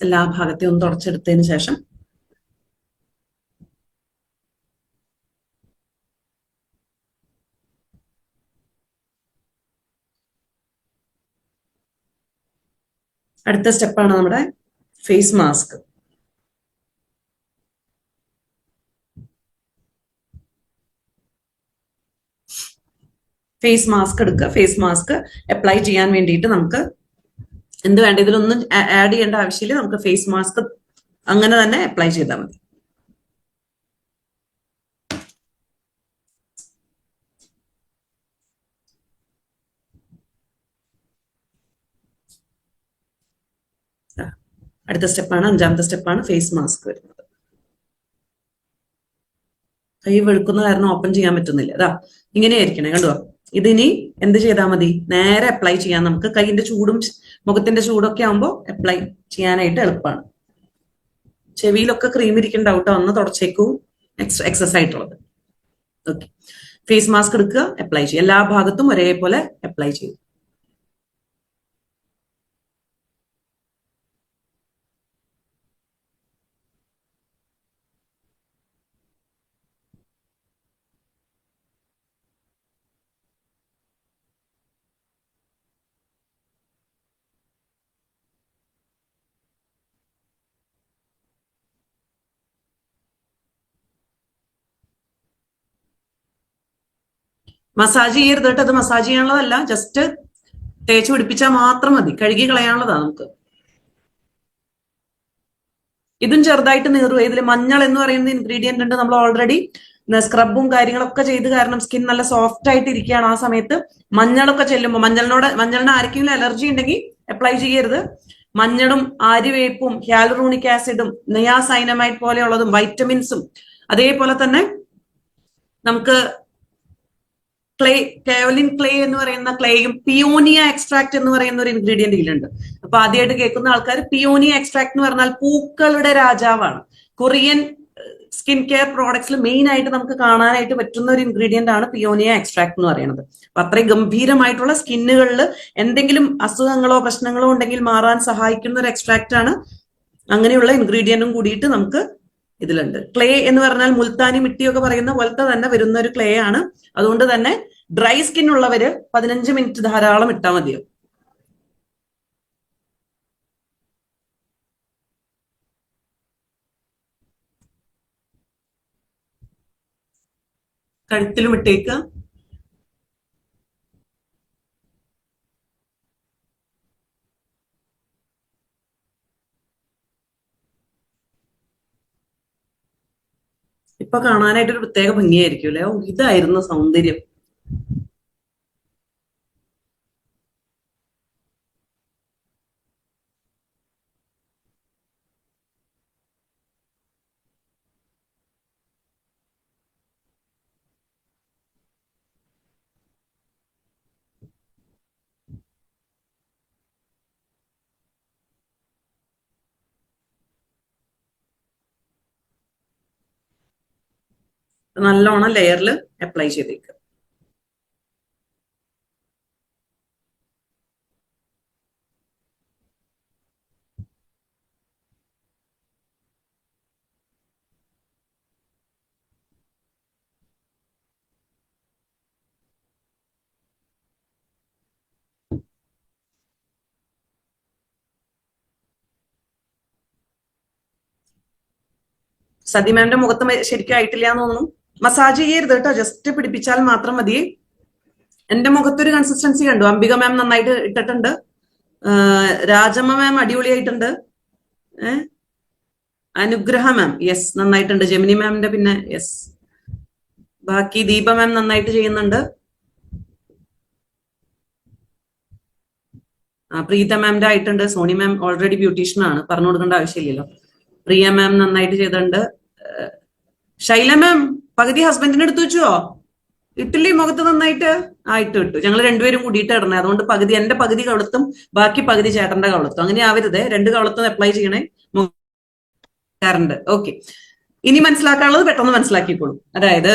എല്ലാ ഭാഗത്തെയും ഒന്ന് തുടച്ചെടുത്തതിന് ശേഷം അടുത്ത സ്റ്റെപ്പാണ് നമ്മുടെ ഫേസ് മാസ്ക്. ഫേസ് മാസ്ക് എടുക്കുക. ഫേസ് മാസ്ക് അപ്ലൈ ചെയ്യാൻ വേണ്ടിയിട്ട് നമുക്ക് എന്ത് വേണ്ട, ഇതിലൊന്നും ആഡ് ചെയ്യേണ്ട ആവശ്യമില്ല. നമുക്ക് ഫേസ് മാസ്ക് അങ്ങനെ തന്നെ അപ്ലൈ ചെയ്താൽ മതി. അടുത്ത സ്റ്റെപ്പാണ്, അഞ്ചാമത്തെ സ്റ്റെപ്പാണ് ഫേസ് മാസ്ക് വരുന്നത്. കൈ വെളുക്കുന്ന കാരണം ഓപ്പൺ ചെയ്യാൻ പറ്റുന്നില്ല. അതാ ഇങ്ങനെ ആയിരിക്കണേ, കണ്ടുവാ. ഇതിനി എന്ത് ചെയ്താൽ മതി? നേരെ അപ്ലൈ ചെയ്യാൻ നമുക്ക് കൈയിന്റെ ചൂടും മുഖത്തിന്റെ ചൂടൊക്കെ ആകുമ്പോൾ അപ്ലൈ ചെയ്യാനായിട്ട് എളുപ്പമാണ്. ചെവിയിലൊക്കെ ക്രീം ഇരിക്കുന്നുണ്ടാവും കേട്ടോ, ഒന്ന് തുടച്ചേക്കൂ എക്സസ് ആയിട്ടുള്ളത്. ഓക്കെ, ഫേസ് മാസ്ക് എടുക്കുക, അപ്ലൈ ചെയ്യുക. എല്ലാ ഭാഗത്തും ഒരേപോലെ അപ്ലൈ ചെയ്യും. മസാജ് ചെയ്യരുത് കേട്ടോ, അത് മസാജ് ചെയ്യാനുള്ളതല്ല, ജസ്റ്റ് തേച്ച് പിടിപ്പിച്ചാൽ മാത്രം മതി. കഴുകി കളയാനുള്ളതാണ് നമുക്ക്. ഇതും ചെറുതായിട്ട് നീറുക. ഇതിൽ മഞ്ഞൾ എന്ന് പറയുന്ന ഇൻഗ്രീഡിയന്റ് ഉണ്ട്. നമ്മൾ ഓൾറെഡി സ്ക്രബും കാര്യങ്ങളൊക്കെ ചെയ്ത് കാരണം സ്കിൻ നല്ല സോഫ്റ്റ് ആയിട്ട് ഇരിക്കുകയാണ്. ആ സമയത്ത് മഞ്ഞളൊക്കെ ചെല്ലുമ്പോൾ മഞ്ഞളിന് ആർക്കെങ്കിലും അലർജി ഉണ്ടെങ്കിൽ അപ്ലൈ ചെയ്യരുത്. മഞ്ഞളും ആര്യവേപ്പും ഹ്യാലുറോണിക് ആസിഡും നിയാസൈനമൈഡ് പോലെയുള്ളതും വൈറ്റമിൻസും അതേപോലെ തന്നെ നമുക്ക് കാവലിൻ ക്ലേ എന്ന് പറയുന്ന ക്ലേയും പിയോണിയ എക്സ്ട്രാക്ട് എന്ന് പറയുന്ന ഒരു ഇൻഗ്രീഡിയന്റ് ഇതിലുണ്ട്. അപ്പൊ ആദ്യമായിട്ട് കേൾക്കുന്ന ആൾക്കാർ, പിയോണിയ എക്സ്ട്രാക്ട് എന്ന് പറഞ്ഞാൽ പൂക്കളുടെ രാജാവാണ്. കൊറിയൻ സ്കിൻ കെയർ പ്രോഡക്ട്സിൽ മെയിൻ ആയിട്ട് നമുക്ക് കാണാനായിട്ട് പറ്റുന്ന ഒരു ഇൻഗ്രീഡിയന്റ് ആണ് പിയോണിയ എക്സ്ട്രാക്ട് എന്ന് പറയുന്നത്. അപ്പൊ അത്രയും ഗംഭീരമായിട്ടുള്ള സ്കിന്നുകളിൽ എന്തെങ്കിലും അസുഖങ്ങളോ പ്രശ്നങ്ങളോ ഉണ്ടെങ്കിൽ മാറാൻ സഹായിക്കുന്ന ഒരു എക്സ്ട്രാക്ട് ആണ്. അങ്ങനെയുള്ള ഇൻഗ്രീഡിയന്റും കൂടിയിട്ട് നമുക്ക് ഇതിലുണ്ട്. ക്ലേ എന്ന് പറഞ്ഞാൽ മുൽത്താനി മിട്ടിയൊക്കെ പറയുന്ന പോലത്തെ തന്നെ വരുന്ന ഒരു ക്ലേ ആണ്. അതുകൊണ്ട് തന്നെ ഡ്രൈ സ്കിൻ ഉള്ളവര് 15 മിനിറ്റ് ധാരാളം ഇട്ടാൽ മതിയോ. കഴുത്തിലും ഇട്ടേക്കുക. ഇപ്പൊ കാണാനായിട്ട് ഒരു പ്രത്യേക ഭംഗിയായിരിക്കും അല്ലെ. ഓ, ഇതായിരുന്നു സൗന്ദര്യം. നല്ലോണം ലെയറിൽ അപ്ലൈ ചെയ്തേക്കുക. സതിമാന്റെ മുഖത്ത് ശരിക്കും ആയിട്ടില്ല എന്ന് തോന്നുന്നു. മസാജ് ചെയ്യരുത് കേട്ടോ, ജസ്റ്റ് പിടിപ്പിച്ചാൽ മാത്രം മതി. എന്റെ മുഖത്തൊരു കൺസിസ്റ്റൻസി കണ്ടു. അംബിക മാം നന്നായിട്ട് ഇട്ടിട്ടുണ്ട്, രാജമ്മ മാം അടിപൊളിയായിട്ടുണ്ട്, അനുഗ്രഹ മാം യെസ് നന്നായിട്ടുണ്ട്, ജെമിനി മാമിന്റെ പിന്നെ യെസ്, ബാക്കി ദീപ മാം നന്നായിട്ട് ചെയ്യുന്നുണ്ട്, പ്രീത മാമിന്റെ ആയിട്ടുണ്ട്, സോണി മാം ഓൾറെഡി ബ്യൂട്ടീഷ്യൻ ആണ്, പറഞ്ഞു കൊടുക്കേണ്ട ആവശ്യമില്ലല്ലോ, പ്രിയ മാം നന്നായിട്ട് ചെയ്തിട്ടുണ്ട്, ശൈല മാം പകുതി ഹസ്ബൻഡിന് എടുത്തു വെച്ചുവോ? ഇട്ടില്ലേ മുഖത്ത് നന്നായിട്ട്? ഇട്ടു. ഞങ്ങൾ രണ്ടുപേരും കൂടിയിട്ട് ഇടണേ, അതുകൊണ്ട് പകുതി എന്റെ പകുതി കവളത്തും ബാക്കി പകുതി ചേട്ടന്റെ കവളത്തും, അങ്ങനെ ആവരുത്, രണ്ട് കവളത്തും അപ്ലൈ ചെയ്യണേ. ഓക്കെ, ഇനി മനസ്സിലാക്കാനുള്ളത് പെട്ടെന്ന് മനസ്സിലാക്കിക്കോളൂ. അതായത്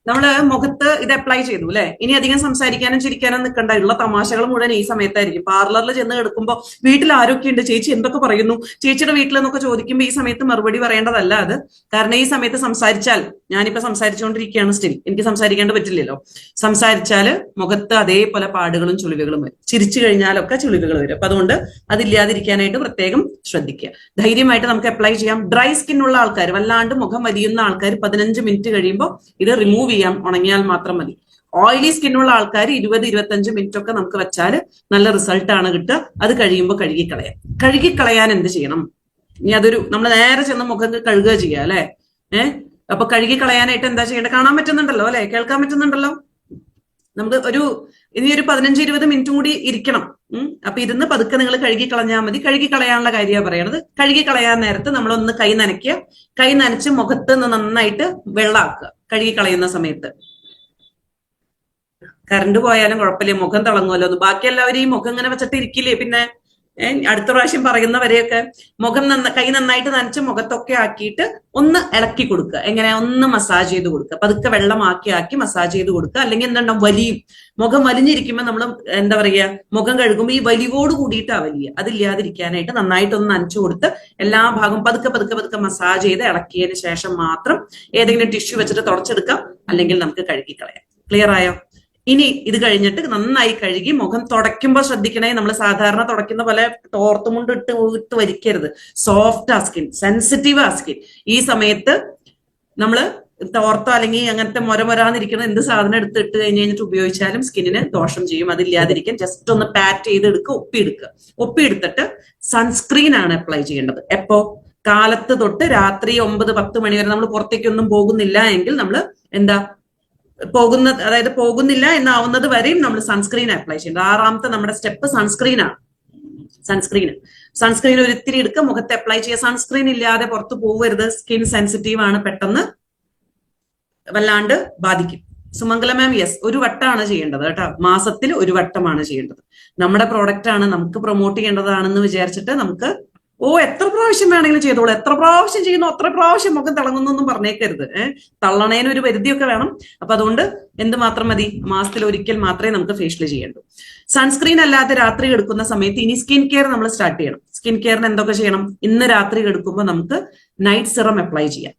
നമ്മള് മുഖത്ത് ഇത് അപ്ലൈ ചെയ്തു അല്ലെ, ഇനി അധികം സംസാരിക്കാനും ചിരിക്കാനും നിൽക്കണ്ട, ഉള്ള തമാശകൾ മുഴുവൻ ഈ സമയത്തായിരിക്കും. പാർലറിൽ ചെന്ന് കിടക്കുമ്പോൾ വീട്ടിൽ ആരൊക്കെ ഉണ്ട്, ചേച്ചി എന്തൊക്കെ പറയുന്നു, ചേച്ചിയുടെ വീട്ടിൽ എന്നൊക്കെ ചോദിക്കുമ്പോൾ ഈ സമയത്ത് മറുപടി പറയേണ്ടതല്ല അത്. കാരണം ഈ സമയത്ത് സംസാരിച്ചാൽ, ഞാനിപ്പോ സംസാരിച്ചുകൊണ്ടിരിക്കുകയാണ്, സ്റ്റിൽ എനിക്ക് സംസാരിക്കേണ്ട പറ്റില്ലല്ലോ, സംസാരിച്ചാല് മുഖത്ത് അതേപോലെ പാടുകളും ചുളിവുകളും വരും, ചിരിച്ചു കഴിഞ്ഞാലൊക്കെ ചുളിവുകൾ വരും. അപ്പൊ അതുകൊണ്ട് അതില്ലാതിരിക്കാനായിട്ട് പ്രത്യേകം ശ്രദ്ധിക്കുക. ധൈര്യമായിട്ട് നമുക്ക് അപ്ലൈ ചെയ്യാം. ഡ്രൈ സ്കിൻ ഉള്ള ആൾക്കാർ, വല്ലാണ്ട് മുഖം വലിയുന്ന ആൾക്കാർ 15 മിനിറ്റ് കഴിയുമ്പോൾ ഇത് റിമൂവ് ചെയ്യാം, ഉണങ്ങിയാൽ മാത്രം മതി. ഓയിലി സ്കിന്നുള്ള ആൾക്കാർ 20-25 മിനിറ്റ് ഒക്കെ നമുക്ക് വെച്ചാൽ നല്ല റിസൾട്ട് ആണ് കിട്ടുക. അത് കഴിയുമ്പോൾ കഴുകിക്കളയാം. കഴുകിക്കളയാൻ എന്ത് ചെയ്യണം? ഇനി അതൊരു നമ്മൾ നേരെ ചെന്ന് മുഖം കഴുകുക ചെയ്യുക അല്ലെ. അപ്പൊ കഴുകിക്കളയാനായിട്ട് എന്താ ചെയ്യേണ്ടത്? കാണാൻ പറ്റുന്നുണ്ടല്ലോ അല്ലെ, കേൾക്കാൻ പറ്റുന്നുണ്ടല്ലോ. നമുക്ക് ഇനി ഒരു 15-20 മിനിറ്റും കൂടി ഇരിക്കണം. അപ്പൊ ഇരുന്ന് പതുക്കെ നിങ്ങൾ കഴുകിക്കളഞ്ഞാൽ മതി. കഴുകിക്കളയാനുള്ള കാര്യമാണ് പറയണത്. കഴുകിക്കളയാൻ നേരത്ത് നമ്മളൊന്ന് കൈ നനയ്ക്കുക. കൈ നനച്ച് മുഖത്ത് നിന്ന് നന്നായിട്ട് വെള്ളമാക്കുക കഴുകിക്കളയുന്ന സമയത്ത്. കറണ്ട് പോയാലും കുഴപ്പമില്ല, മുഖം തിളങ്ങുമല്ലോ ഒന്ന്. ബാക്കി എല്ലാവരും ഈ മുഖം ഇങ്ങനെ വെച്ചിട്ട് ഇരിക്കില്ലേ, പിന്നെ അടുത്ത പ്രാവശ്യം പറയുന്നവരെയൊക്കെ മുഖം കൈ നന്നായിട്ട് നനച്ച് മുഖത്തൊക്കെ ആക്കിയിട്ട് ഒന്ന് ഇളക്കി കൊടുക്കുക. എങ്ങനെ? ഒന്ന് മസാജ് ചെയ്ത് കൊടുക്കുക. പതുക്കെ വെള്ളമാക്കി മസാജ് ചെയ്ത് കൊടുക്കുക. അല്ലെങ്കിൽ എന്തുണ്ടാവും, വലിയും. മുഖം വലിഞ്ഞിരിക്കുമ്പോൾ നമ്മൾ എന്താ പറയുക, മുഖം കഴുകുമ്പോൾ ഈ വലിവോട് കൂടിയിട്ടാ വലിയ. അതില്ലാതിരിക്കാനായിട്ട് നന്നായിട്ടൊന്ന് നനച്ചു കൊടുത്ത് എല്ലാ ഭാഗവും പതുക്കെ മസാജ് ചെയ്ത് ഇളക്കിയതിന് ശേഷം മാത്രം ഏതെങ്കിലും ടിഷ്യൂ വെച്ചിട്ട് തുടച്ചെടുക്കാം, അല്ലെങ്കിൽ നമുക്ക് കഴുകിക്കളയാം. ക്ലിയർ ആയോ? ഇനി ഇത് കഴിഞ്ഞിട്ട് നന്നായി കഴുകി മുഖം തുടയ്ക്കുമ്പോൾ ശ്രദ്ധിക്കണേ, നമ്മൾ സാധാരണ തുടയ്ക്കുന്ന പോലെ തോർത്തുമുണ്ട് ഇട്ട് വരിക്കരുത്. സോഫ്റ്റ് ആ സ്കിൻ, സെൻസിറ്റീവ് ആ സ്കിൻ. ഈ സമയത്ത് നമ്മള് തോർത്തോ അല്ലെങ്കിൽ അങ്ങനത്തെ മൊരമൊരാന്നിരിക്കുന്ന എന്ത് സാധനം ഇട്ട് കഴിഞ്ഞിട്ട് ഉപയോഗിച്ചാലും സ്കിന്നിന് ദോഷം ചെയ്യും. അതില്ലാതിരിക്കാൻ ജസ്റ്റ് ഒന്ന് പാറ്റ് ചെയ്തെടുക്കുക, ഒപ്പിയെടുത്തിട്ട് സൺസ്ക്രീൻ ആണ് അപ്ലൈ ചെയ്യേണ്ടത്. എപ്പോ? കാലത്ത് തൊട്ട് രാത്രി 9-10 മണി വരെ. നമ്മൾ പുറത്തേക്കൊന്നും പോകുന്നില്ല എങ്കിൽ നമ്മൾ പോകുന്നില്ല എന്നാവുന്നത് വരെയും നമ്മൾ സൺസ്ക്രീൻ അപ്ലൈ ചെയ്യേണ്ടത്. 6ാമത്തെ നമ്മുടെ സ്റ്റെപ്പ് സൺസ്ക്രീനാണ്. സൺസ്ക്രീൻ ഒരിത്തിരി എടുക്കുക, മുഖത്ത് അപ്ലൈ ചെയ്യുക. സൺസ്ക്രീൻ ഇല്ലാതെ പുറത്ത് പോകരുത്. സ്കിൻ സെൻസിറ്റീവ് ആണ്, പെട്ടെന്ന് വല്ലാണ്ട് ബാധിക്കും. സുമംഗല മാം യെസ്, ഒരു വട്ടമാണ് ചെയ്യേണ്ടത് കേട്ടോ. മാസത്തിൽ ഒരു വട്ടമാണ് ചെയ്യേണ്ടത്. നമ്മുടെ പ്രോഡക്റ്റ് ആണ്, നമുക്ക് പ്രൊമോട്ട് ചെയ്യേണ്ടതാണെന്ന് വിചാരിച്ചിട്ട് നമുക്ക് എത്ര പ്രാവശ്യം വേണമെങ്കിലും ചെയ്തോളൂ. എത്ര പ്രാവശ്യം ചെയ്യുന്നു അത്ര പ്രാവശ്യം മുഖം തിളങ്ങുന്നൊന്നും പറഞ്ഞേക്കരുത്. തള്ളണേന് ഒരു പരിധിയൊക്കെ വേണം. അപ്പൊ അതുകൊണ്ട് എന്ത് മാത്രം മതി, മാസത്തിൽ ഒരിക്കൽ മാത്രമേ നമുക്ക് ഫേഷ്യൽ ചെയ്യേണ്ടൂ. സൺസ്ക്രീൻ അല്ലാതെ രാത്രി കിടക്കുന്ന സമയത്ത് ഇനി സ്കിൻ കെയർ നമ്മൾ സ്റ്റാർട്ട് ചെയ്യണം. സ്കിൻ കെയറിന് എന്തൊക്കെ ചെയ്യണം? ഇന്ന് രാത്രി കിടക്കുമ്പോൾ നമുക്ക് നൈറ്റ് സിറം അപ്ലൈ ചെയ്യാം.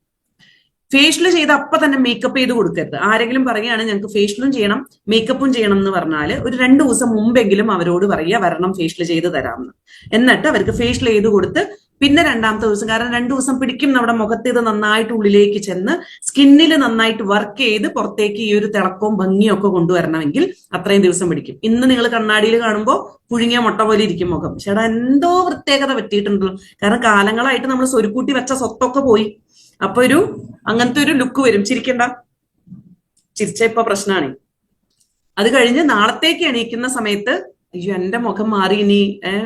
ഫേഷ്യൽ ചെയ്ത് അപ്പൊ തന്നെ മേക്കപ്പ് ചെയ്ത് കൊടുക്കരുത്. ആരെങ്കിലും പറയുകയാണ് ഞങ്ങൾക്ക് ഫേഷ്യലും ചെയ്യണം മേക്കപ്പും ചെയ്യണം എന്ന് പറഞ്ഞാൽ ഒരു 2 ദിവസം മുമ്പെങ്കിലും അവരോട് പറയുക വരണം ഫേഷ്യൽ ചെയ്ത് തരാമെന്ന്. എന്നിട്ട് അവർക്ക് ഫേഷ്യൽ ചെയ്ത് കൊടുത്ത് പിന്നെ 2ാമത്തെ ദിവസം, കാരണം 2 ദിവസം പിടിക്കും നമ്മുടെ മുഖത്ത് ഇത് നന്നായിട്ട് ഉള്ളിലേക്ക് ചെന്ന് സ്കിന്നിൽ നന്നായിട്ട് വർക്ക് ചെയ്ത് പുറത്തേക്ക് ഈ ഒരു തിളക്കവും ഭംഗിയും ഒക്കെ കൊണ്ടുവരണമെങ്കിൽ അത്രയും ദിവസം പിടിക്കും. ഇന്ന് നിങ്ങൾ കണ്ണാടിയിൽ കാണുമ്പോൾ പുഴുങ്ങിയ മുട്ട പോലെ ഇരിക്കും മുഖം. ചേട്ടാ എന്തോ പ്രത്യേകത പറ്റിയിട്ടുണ്ടല്ലോ. കാരണം കാലങ്ങളായിട്ട് നമ്മൾ സ്വരുക്കൂട്ടി വെച്ച സ്വത്തൊക്കെ പോയി. അപ്പൊ അങ്ങനത്തെ ഒരു ലുക്ക് വരും. ചിരിക്കണ്ട, ചിരിച്ച ഇപ്പൊ പ്രശ്നമാണ്. അത് കഴിഞ്ഞ് നാളത്തേക്ക് എണീക്കുന്ന സമയത്ത് അയ്യോ എന്റെ മുഖം മാറി, ഇനി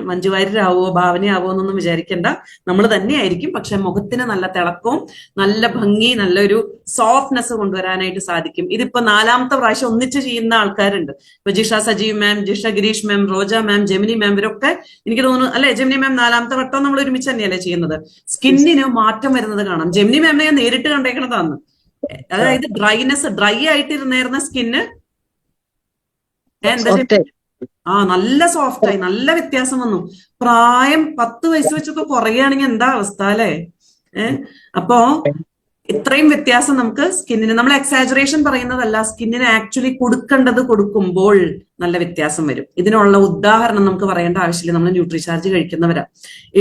മഞ്ജുവാര്യരാവോ ഭാവനയാവോ എന്നൊന്നും വിചാരിക്കണ്ട. നമ്മൾ തന്നെയായിരിക്കും. പക്ഷെ മുഖത്തിന് നല്ല തിളക്കവും നല്ല ഭംഗി, നല്ലൊരു സോഫ്റ്റ്നെസ് കൊണ്ടുവരാനായിട്ട് സാധിക്കും. ഇതിപ്പോ 4ാമത്തെ പ്രാവശ്യം ഒന്നിച്ച് ചെയ്യുന്ന ആൾക്കാരുണ്ട്. ഇപ്പൊ ജിഷ സജീവ് മാം, ജിഷ ഗിരീഷ് മാം, റോജ മാം, ജെമിനി മാം, ഇവരൊക്കെ എനിക്ക് തോന്നുന്നു അല്ലെ, ജെമിനി മാം 4ാമത്തെ വട്ടം നമ്മൾ ഒരുമിച്ച് തന്നെയല്ലേ ചെയ്യുന്നത്. സ്കിന്നിന് മാറ്റം വരുന്നത് കാണാം. ജെമിനി മാമിനെ ഞാൻ നേരിട്ട് കണ്ടേക്കണതാണ്. അതായത് ഡ്രൈ ആയിട്ടിരുന്നേരുന്ന സ്കിന്ന് നല്ല സോഫ്റ്റ് ആയി, നല്ല വ്യത്യാസം വന്നു. പ്രായം 10 വയസ്സ് വെച്ചൊക്കെ കുറയുകയാണെങ്കിൽ എന്താ അവസ്ഥ അല്ലെ? അപ്പോ ഇത്രയും വ്യത്യാസം നമുക്ക് സ്കിന്നിന്, നമ്മൾ എക്സാജറേഷൻ പറയുന്നതല്ല, സ്കിന്നിന് ആക്ച്വലി കൊടുക്കേണ്ടത് കൊടുക്കുമ്പോൾ നല്ല വ്യത്യാസം വരും. ഇതിനുള്ള ഉദാഹരണം നമുക്ക് പറയേണ്ട ആവശ്യമില്ല. നമ്മൾ ന്യൂട്രിചാർജ് കഴിക്കുന്നവരാ.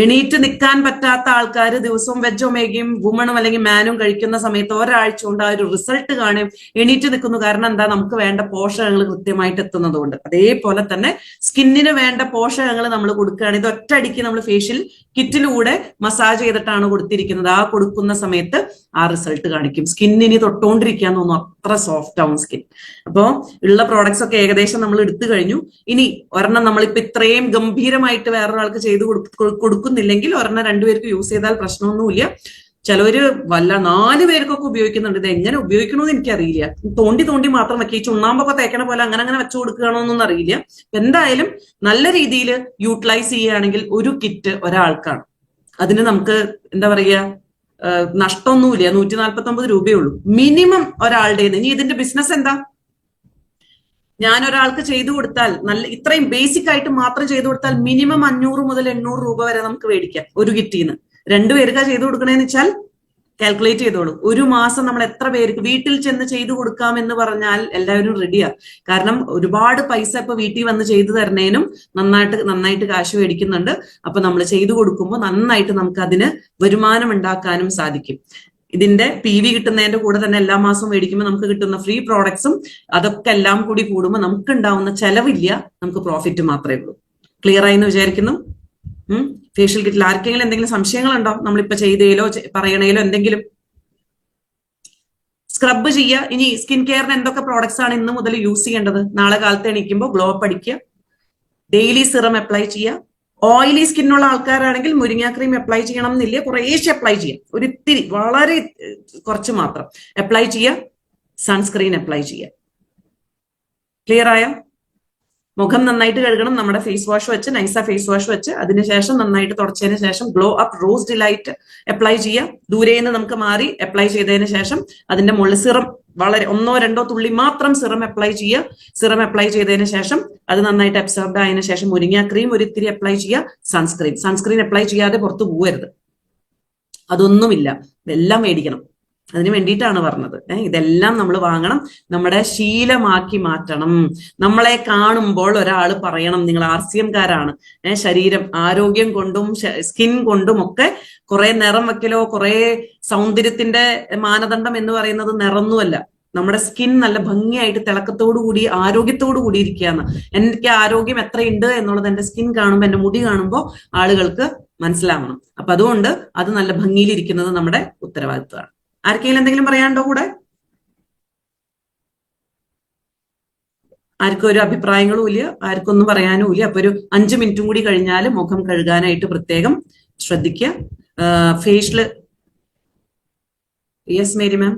എണീറ്റ് നിൽക്കാൻ പറ്റാത്ത ആൾക്കാർ ദിവസവും വെജ് ഒമേഗയും വുമണും അല്ലെങ്കിൽ മാനും കഴിക്കുന്ന സമയത്ത് ഒരാഴ്ച കൊണ്ട് ആ ഒരു റിസൾട്ട് കാണും, എണീറ്റ് നിൽക്കുന്നു. കാരണം എന്താ? നമുക്ക് വേണ്ട പോഷകങ്ങൾ കൃത്യമായിട്ട് എത്തുന്നത് കൊണ്ട്. അതേപോലെ തന്നെ സ്കിന്നിന് വേണ്ട പോഷകങ്ങൾ നമ്മൾ കൊടുക്കുകയാണ്. ഇത് ഒറ്റയടിക്ക് നമ്മൾ ഫേഷ്യൽ കിറ്റിലൂടെ മസാജ് ചെയ്തിട്ടാണ് കൊടുത്തിരിക്കുന്നത്. ആ കൊടുക്കുന്ന സമയത്ത് ആ റിസൾട്ട് കാണിക്കും. സ്കിന്നിന് തൊട്ടുകൊണ്ടിരിക്കാൻ തോന്നും, അത്ര സോഫ്റ്റ് ആവും സ്കിൻ. അപ്പോ ഉള്ള പ്രോഡക്ട്സ് ഒക്കെ ഏകദേശം നമ്മൾ എടുത്തു കഴിഞ്ഞു. ഇനി ഒരെണ്ണം നമ്മളിപ്പോ ഇത്രയും ഗംഭീരമായിട്ട് വേറൊരാൾക്ക് ചെയ്ത് കൊടുക്കുന്നില്ലെങ്കിൽ ഒരെണ്ണം രണ്ടുപേർക്ക് യൂസ് ചെയ്താൽ പ്രശ്നമൊന്നുമില്ല. ചിലവര് 4 പേർക്കൊക്കെ ഉപയോഗിക്കുന്നുണ്ട്. ഇത് എങ്ങനെ ഉപയോഗിക്കണമെന്ന് എനിക്കറിയില്ല. തോണ്ടി മാത്രം വെക്കുക. ഈ ചുണ്ണാമ്പൊക്കെ തേക്കണ പോലെ അങ്ങനെ വെച്ചു കൊടുക്കുകയാണോന്നൊന്നും അറിയില്ല. എന്തായാലും നല്ല രീതിയിൽ യൂട്ടിലൈസ് ചെയ്യുകയാണെങ്കിൽ ഒരു കിറ്റ് ഒരാൾക്കാണ്. അതിന് നമുക്ക് എന്താ പറയാ, നഷ്ടമൊന്നുമില്ല. 149 രൂപയേ ഉള്ളൂ മിനിമം ഒരാളുടെ. ഇനി ഇതിന്റെ ബിസിനസ് എന്താ? ഞാൻ ഒരാൾക്ക് ചെയ്തു കൊടുത്താൽ, നല്ല ഇത്രയും ബേസിക് ആയിട്ട് മാത്രം ചെയ്തു കൊടുത്താൽ മിനിമം 500 മുതൽ 800 രൂപ വരെ നമുക്ക് മേടിക്കാം ഒരു കിറ്റിന്ന്. 2 പേർക്കാ ചെയ്തു കൊടുക്കണേന്ന് വെച്ചാൽ കാൽക്കുലേറ്റ് ചെയ്തോളൂ. ഒരു മാസം നമ്മൾ എത്ര പേർക്ക് വീട്ടിൽ ചെന്ന് ചെയ്തു കൊടുക്കാം എന്ന് പറഞ്ഞാൽ എല്ലാവരും റെഡിയാ. കാരണം ഒരുപാട് പൈസ ഇപ്പൊ വീട്ടിൽ വന്ന് ചെയ്തു തരണേനും നന്നായിട്ട് കാശ് മേടിക്കുന്നുണ്ട്. അപ്പൊ നമ്മൾ ചെയ്തു കൊടുക്കുമ്പോൾ നന്നായിട്ട് നമുക്ക് അതിന് വരുമാനം ഉണ്ടാക്കാനും സാധിക്കും. ഇതിന്റെ PV കിട്ടുന്നതിന്റെ കൂടെ തന്നെ എല്ലാ മാസവും മേടിക്കുമ്പോൾ നമുക്ക് കിട്ടുന്ന ഫ്രീ പ്രോഡക്ട്സും അതൊക്കെ എല്ലാം കൂടി കൂടുമ്പോൾ നമുക്ക് ഉണ്ടാവുന്ന ചെലവില്ല, നമുക്ക് പ്രോഫിറ്റ് മാത്രമേ ഉള്ളൂ. ക്ലിയർ ആയി എന്ന് വിചാരിക്കുന്നു. ഫേഷ്യൽ കിറ്റിൽ ആർക്കെങ്കിലും എന്തെങ്കിലും സംശയങ്ങളുണ്ടോ? നമ്മളിപ്പോ ചെയ്തേലോ പറയണേലോ എന്തെങ്കിലും? സ്ക്രബ് ചെയ്യുക. ഇനി സ്കിൻ കെയറിന് എന്തൊക്കെ പ്രോഡക്ട്സ് ആണ് ഇന്ന് മുതൽ യൂസ് ചെയ്യേണ്ടത്? നാളെ കാലത്ത് എണീക്കുമ്പോൾ ഗ്ലോ അപ്പ് അടിക്കുക, ഡെയിലി സിറം അപ്ലൈ ചെയ്യുക. ഓയിലി സ്കിന്നുള്ള ആൾക്കാരാണെങ്കിൽ മുരിങ്ങ ക്രീം അപ്ലൈ ചെയ്യണം എന്നില്ല, കുറേശ്ശെ അപ്ലൈ ചെയ്യാം. ഒരിത്തിരി, വളരെ കുറച്ച് മാത്രം അപ്ലൈ ചെയ്യുക. സൺസ്ക്രീൻ അപ്ലൈ ചെയ്യുക. ക്ലിയർ ആയോ? മുഖം നന്നായിട്ട് കഴുകണം. നമ്മുടെ ഫേസ് വാഷ് വെച്ച്, നൈസ ഫേസ് വാഷ് വെച്ച് അതിനുശേഷം നന്നായിട്ട് തുടച്ചതിന് ശേഷം glow up rose delight apply ചെയ്യുക. ദൂരെ നിന്ന് നമുക്ക് മാറി അപ്ലൈ ചെയ്തതിന് ശേഷം അതിന്റെ മുകളിൽ സിറം, വളരെ 1-2 തുള്ളി മാത്രം സിറം അപ്ലൈ ചെയ്യുക. സിറം അപ്ലൈ ചെയ്തതിന് ശേഷം അത് നന്നായിട്ട് അബ്സോർബ് ആയതിനു ശേഷം മുരിങ്ങ ക്രീം ഒരിത്തിരി അപ്ലൈ ചെയ്യുക. സൺസ്ക്രീൻ അപ്ലൈ ചെയ്യാതെ പുറത്ത് പോകരുത്. അതൊന്നുമില്ല, ഇതെല്ലാം മേടിക്കണം. അതിന് വേണ്ടിയിട്ടാണ് പറഞ്ഞത്. ഇതെല്ലാം നമ്മൾ വാങ്ങണം, നമ്മുടെ ശീലമാക്കി മാറ്റണം. നമ്മളെ കാണുമ്പോൾ ഒരാൾ പറയണം, നിങ്ങൾ RCMകാരാണ്. ശരീരം ആരോഗ്യം കൊണ്ടും സ്കിൻ കൊണ്ടും ഒക്കെ കുറെ നിറം വെക്കലോ, കുറെ സൗന്ദര്യത്തിന്റെ മാനദണ്ഡം എന്ന് പറയുന്നത് നിറൊന്നുമല്ല. നമ്മുടെ സ്കിൻ നല്ല ഭംഗിയായിട്ട് തിളക്കത്തോടു കൂടി ആരോഗ്യത്തോടു കൂടി ഇരിക്കുകയാണ്. എനിക്ക് ആരോഗ്യം എത്രയുണ്ട് എന്നുള്ളത് എന്റെ സ്കിൻ കാണുമ്പോൾ, എന്റെ മുടി കാണുമ്പോൾ ആളുകൾക്ക് മനസ്സിലാവണം. അപ്പൊ അതുകൊണ്ട് അത് നല്ല ഭംഗിയിലിരിക്കുന്നത് നമ്മുടെ ഉത്തരവാദിത്വമാണ്. ആർക്കെങ്കിലും എന്തെങ്കിലും പറയാനുണ്ടോ കൂടെ? ആർക്കും ഒരു അഭിപ്രായങ്ങളും ഇല്ല, ആർക്കൊന്നും പറയാനും ഇല്ല. അപ്പൊ ഒരു 5 മിനിറ്റും കൂടി കഴിഞ്ഞാൽ മുഖം കഴുകാനായിട്ട് പ്രത്യേകം ശ്രദ്ധിക്കുക. ഫേഷ്യല്. യെസ് മേരി മാം.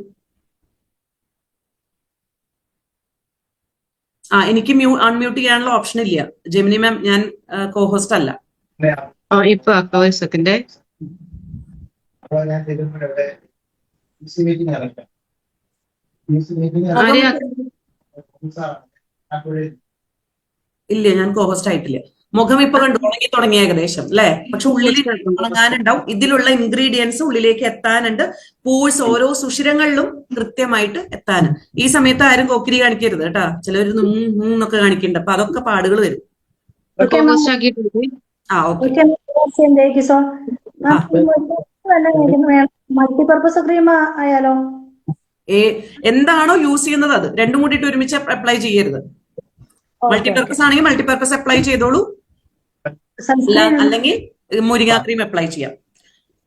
എനിക്ക് അൺമ്യൂട്ട് ചെയ്യാനുള്ള ഓപ്ഷൻ ഇല്ല ജെമിനി മാം. ഞാൻ കോഹോസ്റ്റ് അല്ല. ഇപ്പൊ സെക്കൻഡ് ഇല്ല, ഞാൻ കോഹോസ്റ്റ് ആയിട്ടില്ല. മുഖം ഇപ്പൊ കണ്ടു തുടങ്ങി ഏകദേശം അല്ലെ? പക്ഷെ ഉള്ളിൽ ഉണങ്ങാനുണ്ടാവും. ഇതിലുള്ള ഇൻഗ്രീഡിയൻസ് ഉള്ളിലേക്ക് എത്താനുണ്ട്. പൂഴ്സ് ഓരോ സുഷിരങ്ങളിലും കൃത്യമായിട്ട് എത്താൻ. ഈ സമയത്ത് ആരും കോക്കിരി കാണിക്കരുത് കേട്ടാ. ചിലവർ എന്നൊക്കെ കാണിക്കുന്നുണ്ട്. അപ്പൊ അതൊക്കെ പാടുകൾ വരും. മൾട്ടിപർപ്പസ് ക്രീം ആയാലോ? എന്താണോ യൂസ് ചെയ്യുന്നത് അത് രണ്ടും കൂടിയിട്ട് ഒരുമിച്ച് അപ്ലൈ ചെയ്യരുത്. മൾട്ടിപർപ്പസ് ആണെങ്കിൽ മൾട്ടിപർപ്പസ് അപ്ലൈ ചെയ്തോളൂ, അല്ലെങ്കിൽ മുരിങ്ങ ക്രീം അപ്ലൈ ചെയ്യാം.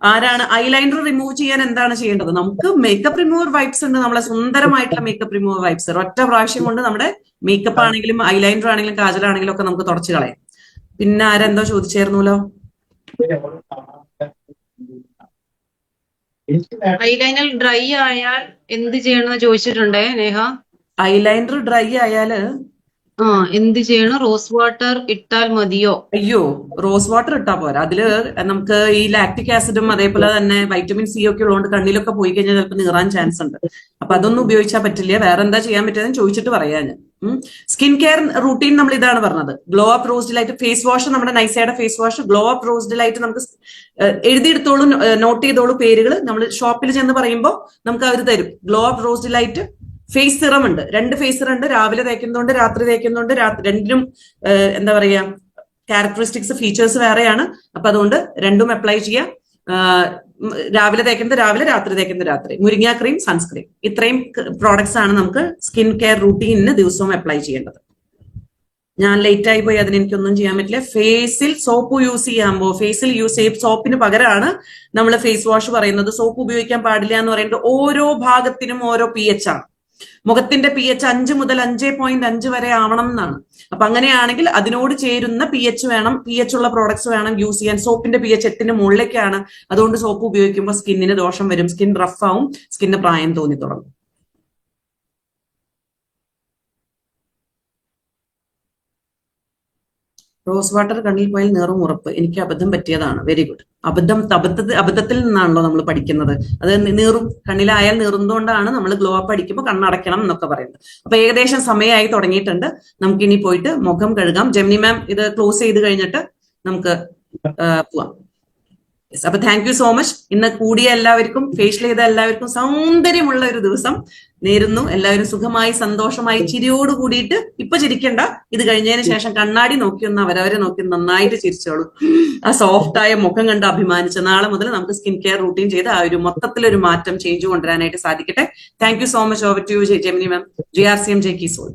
ആരാണ് ഐലൈനർ റിമൂവ് ചെയ്യാൻ എന്താണ് ചെയ്യേണ്ടത്? നമുക്ക് മേക്കപ്പ് റിമൂവർ വൈപ്സ് ഉണ്ട്. നമ്മളെ സുന്ദരമായിട്ടുള്ള മേക്കപ്പ് റിമൂവർ വൈപ്സ് ഒറ്റ പ്രാവശ്യം കൊണ്ട് നമ്മുടെ മേക്കപ്പ് ആണെങ്കിലും ഐലൈനർ ആണെങ്കിലും കാജലാണെങ്കിലും ഒക്കെ നമുക്ക് തുടച്ചു കളയാം. പിന്നെ ആരെന്തോ ചോദിച്ചായിരുന്നല്ലോ. ഐലൈനർ ഡ്രൈ ആയാൽ എന്ത് ചെയ്യണമെന്ന് ചോദിച്ചിട്ടുണ്ടേ നേഹ. ഐലൈനർ ഡ്രൈ ആയാല് എന്ത് ചെയ്യണം? റോസ് വാട്ടർ ഇട്ടാൽ മതിയോ? അയ്യോ, റോസ് വാട്ടർ ഇട്ടാ പോരാ. അതില് നമുക്ക് ഈ ലാക്ടിക് ആസിഡും അതേപോലെ തന്നെ വൈറ്റമിൻ സി ഒക്കെ ഉള്ളതുകൊണ്ട് കണ്ണിലൊക്കെ പോയി കഴിഞ്ഞാൽ ചിലപ്പോൾ നീറാൻ ചാൻസ് ഉണ്ട്. അപ്പൊ അതൊന്നും ഉപയോഗിച്ചാൽ പറ്റില്ല. വേറെ എന്താ ചെയ്യാൻ പറ്റുന്നതെന്ന് ചോദിച്ചിട്ട് പറയാ ഞാൻ. സ്കിൻ കെയർ റൂട്ടീൻ നമ്മൾ ഇതാണ് പറഞ്ഞത്. Glow up rose delight face wash, നമ്മുടെ നൈസയുടെ face wash glow up rose delight. നമുക്ക് എഴുതിയെടുത്തോളൂ, നോട്ട് ചെയ്തോളൂ പേരുകൾ. നമ്മൾ ഷോപ്പിൽ ചെന്ന് പറയുമ്പോൾ നമുക്ക് അവർ തരും. Glow up rose delight face serum ഉണ്ട്, 2 ഫേസ് സിറം ഉണ്ട്. രാവിലെ തേക്കുന്നുണ്ട്, രാത്രി തേക്കുന്നുണ്ട്. രണ്ടിനും എന്താ പറയാ ക്യാരക്ടറിസ്റ്റിക്സ് ഫീച്ചേഴ്സ് വേറെയാണ്. അപ്പൊ അതുകൊണ്ട് രണ്ടും അപ്ലൈ ചെയ്യാം. രാവിലെ തേക്കുന്നത് രാവിലെ, രാത്രി തേക്കുന്നത് രാത്രി. മുരിങ്ങ ക്രീം, സൺസ്ക്രീൻ, ഇത്രയും പ്രോഡക്ട്സ് ആണ് നമുക്ക് സ്കിൻ കെയർ റൂട്ടീനിന് ദിവസവും അപ്ലൈ ചെയ്യേണ്ടത്. ഞാൻ ലേറ്റ് ആയി പോയി, അതിന് എനിക്കൊന്നും ചെയ്യാൻ പറ്റില്ല. ഫേസിൽ സോപ്പ് യൂസ് ചെയ്യുമ്പോൾ, ഫേസിൽ യൂസ് ചെയ്യും സോപ്പിന് പകരമാണ് നമ്മൾ ഫേസ് വാഷ് പറയുന്നത്. സോപ്പ് ഉപയോഗിക്കാൻ പാടില്ല എന്ന് പറയുന്നത് ഓരോ ഭാഗത്തിനും ഓരോ pH ആണ്. മുഖത്തിന്റെ pH 5 മുതൽ 5.5 വരെ ആവണം എന്നാണ്. അപ്പൊ അങ്ങനെയാണെങ്കിൽ അതിനോട് ചേരുന്ന pH ഉള്ള പ്രോഡക്ട്സ് വേണം യൂസ് ചെയ്യാൻ. സോപ്പിന്റെ pH 8 മുകളിലേക്കാണ്. അതുകൊണ്ട് സോപ്പ് ഉപയോഗിക്കുമ്പോൾ സ്കിന്നിന് ദോഷം വരും, സ്കിൻ റഫ് ആവും, സ്കിന്നിന് പ്രായം തോന്നി തുടങ്ങും. റോസ് വാട്ടർ കണ്ണിൽ പോയാൽ നീറും ഉറപ്പ്. എനിക്ക് അബദ്ധം പറ്റിയതാണ്. Very good. അബദ്ധത്തിൽ നിന്നാണല്ലോ നമ്മൾ പഠിക്കുന്നത്. അത് നീറും, കണ്ണിലായാൽ നീറുന്നതുകൊണ്ടാണ് നമ്മൾ ഗ്ലോ അപ്പ് അടിക്കുമ്പോൾ കണ്ണടയ്ക്കണം എന്നൊക്കെ പറയുന്നത്. അപ്പൊ ഏകദേശം സമയമായി തുടങ്ങിയിട്ടുണ്ട്. നമുക്കിനി പോയിട്ട് മുഖം കഴുകാം. ജെമിനി മാം ഇത് ക്ലോസ് ചെയ്ത് കഴിഞ്ഞിട്ട് നമുക്ക് പോവാം. അപ്പൊ താങ്ക് യു സോ മച്ച്. ഇന്ന് കൂടിയ എല്ലാവർക്കും, ഫേഷ്യൽ ചെയ്ത എല്ലാവർക്കും സൗന്ദര്യമുള്ള ഒരു ദിവസം നേരുന്നു. എല്ലാവരും സുഖമായി സന്തോഷമായി ചിരിയോട് കൂടിയിട്ട്, ഇപ്പൊ ചിരിക്കണ്ട, ഇത് കഴിഞ്ഞതിന് ശേഷം കണ്ണാടി നോക്കിയൊന്ന് അവരവരെ നോക്കി നന്നായിട്ട് ചിരിച്ചോളൂ. ആ സോഫ്റ്റായ മുഖം കണ്ട് അഭിമാനിച്ച് നാളെ മുതൽ നമുക്ക് സ്കിൻ കെയർ റൂട്ടീൻ ചെയ്ത് ആ ഒരു മൊത്തത്തിലൊരു മാറ്റം, ചേഞ്ച് കൊണ്ടുവരാനായിട്ട് സാധിക്കട്ടെ. Thank you so much. Over to you Gemini ma'am. GRCM JK Soul.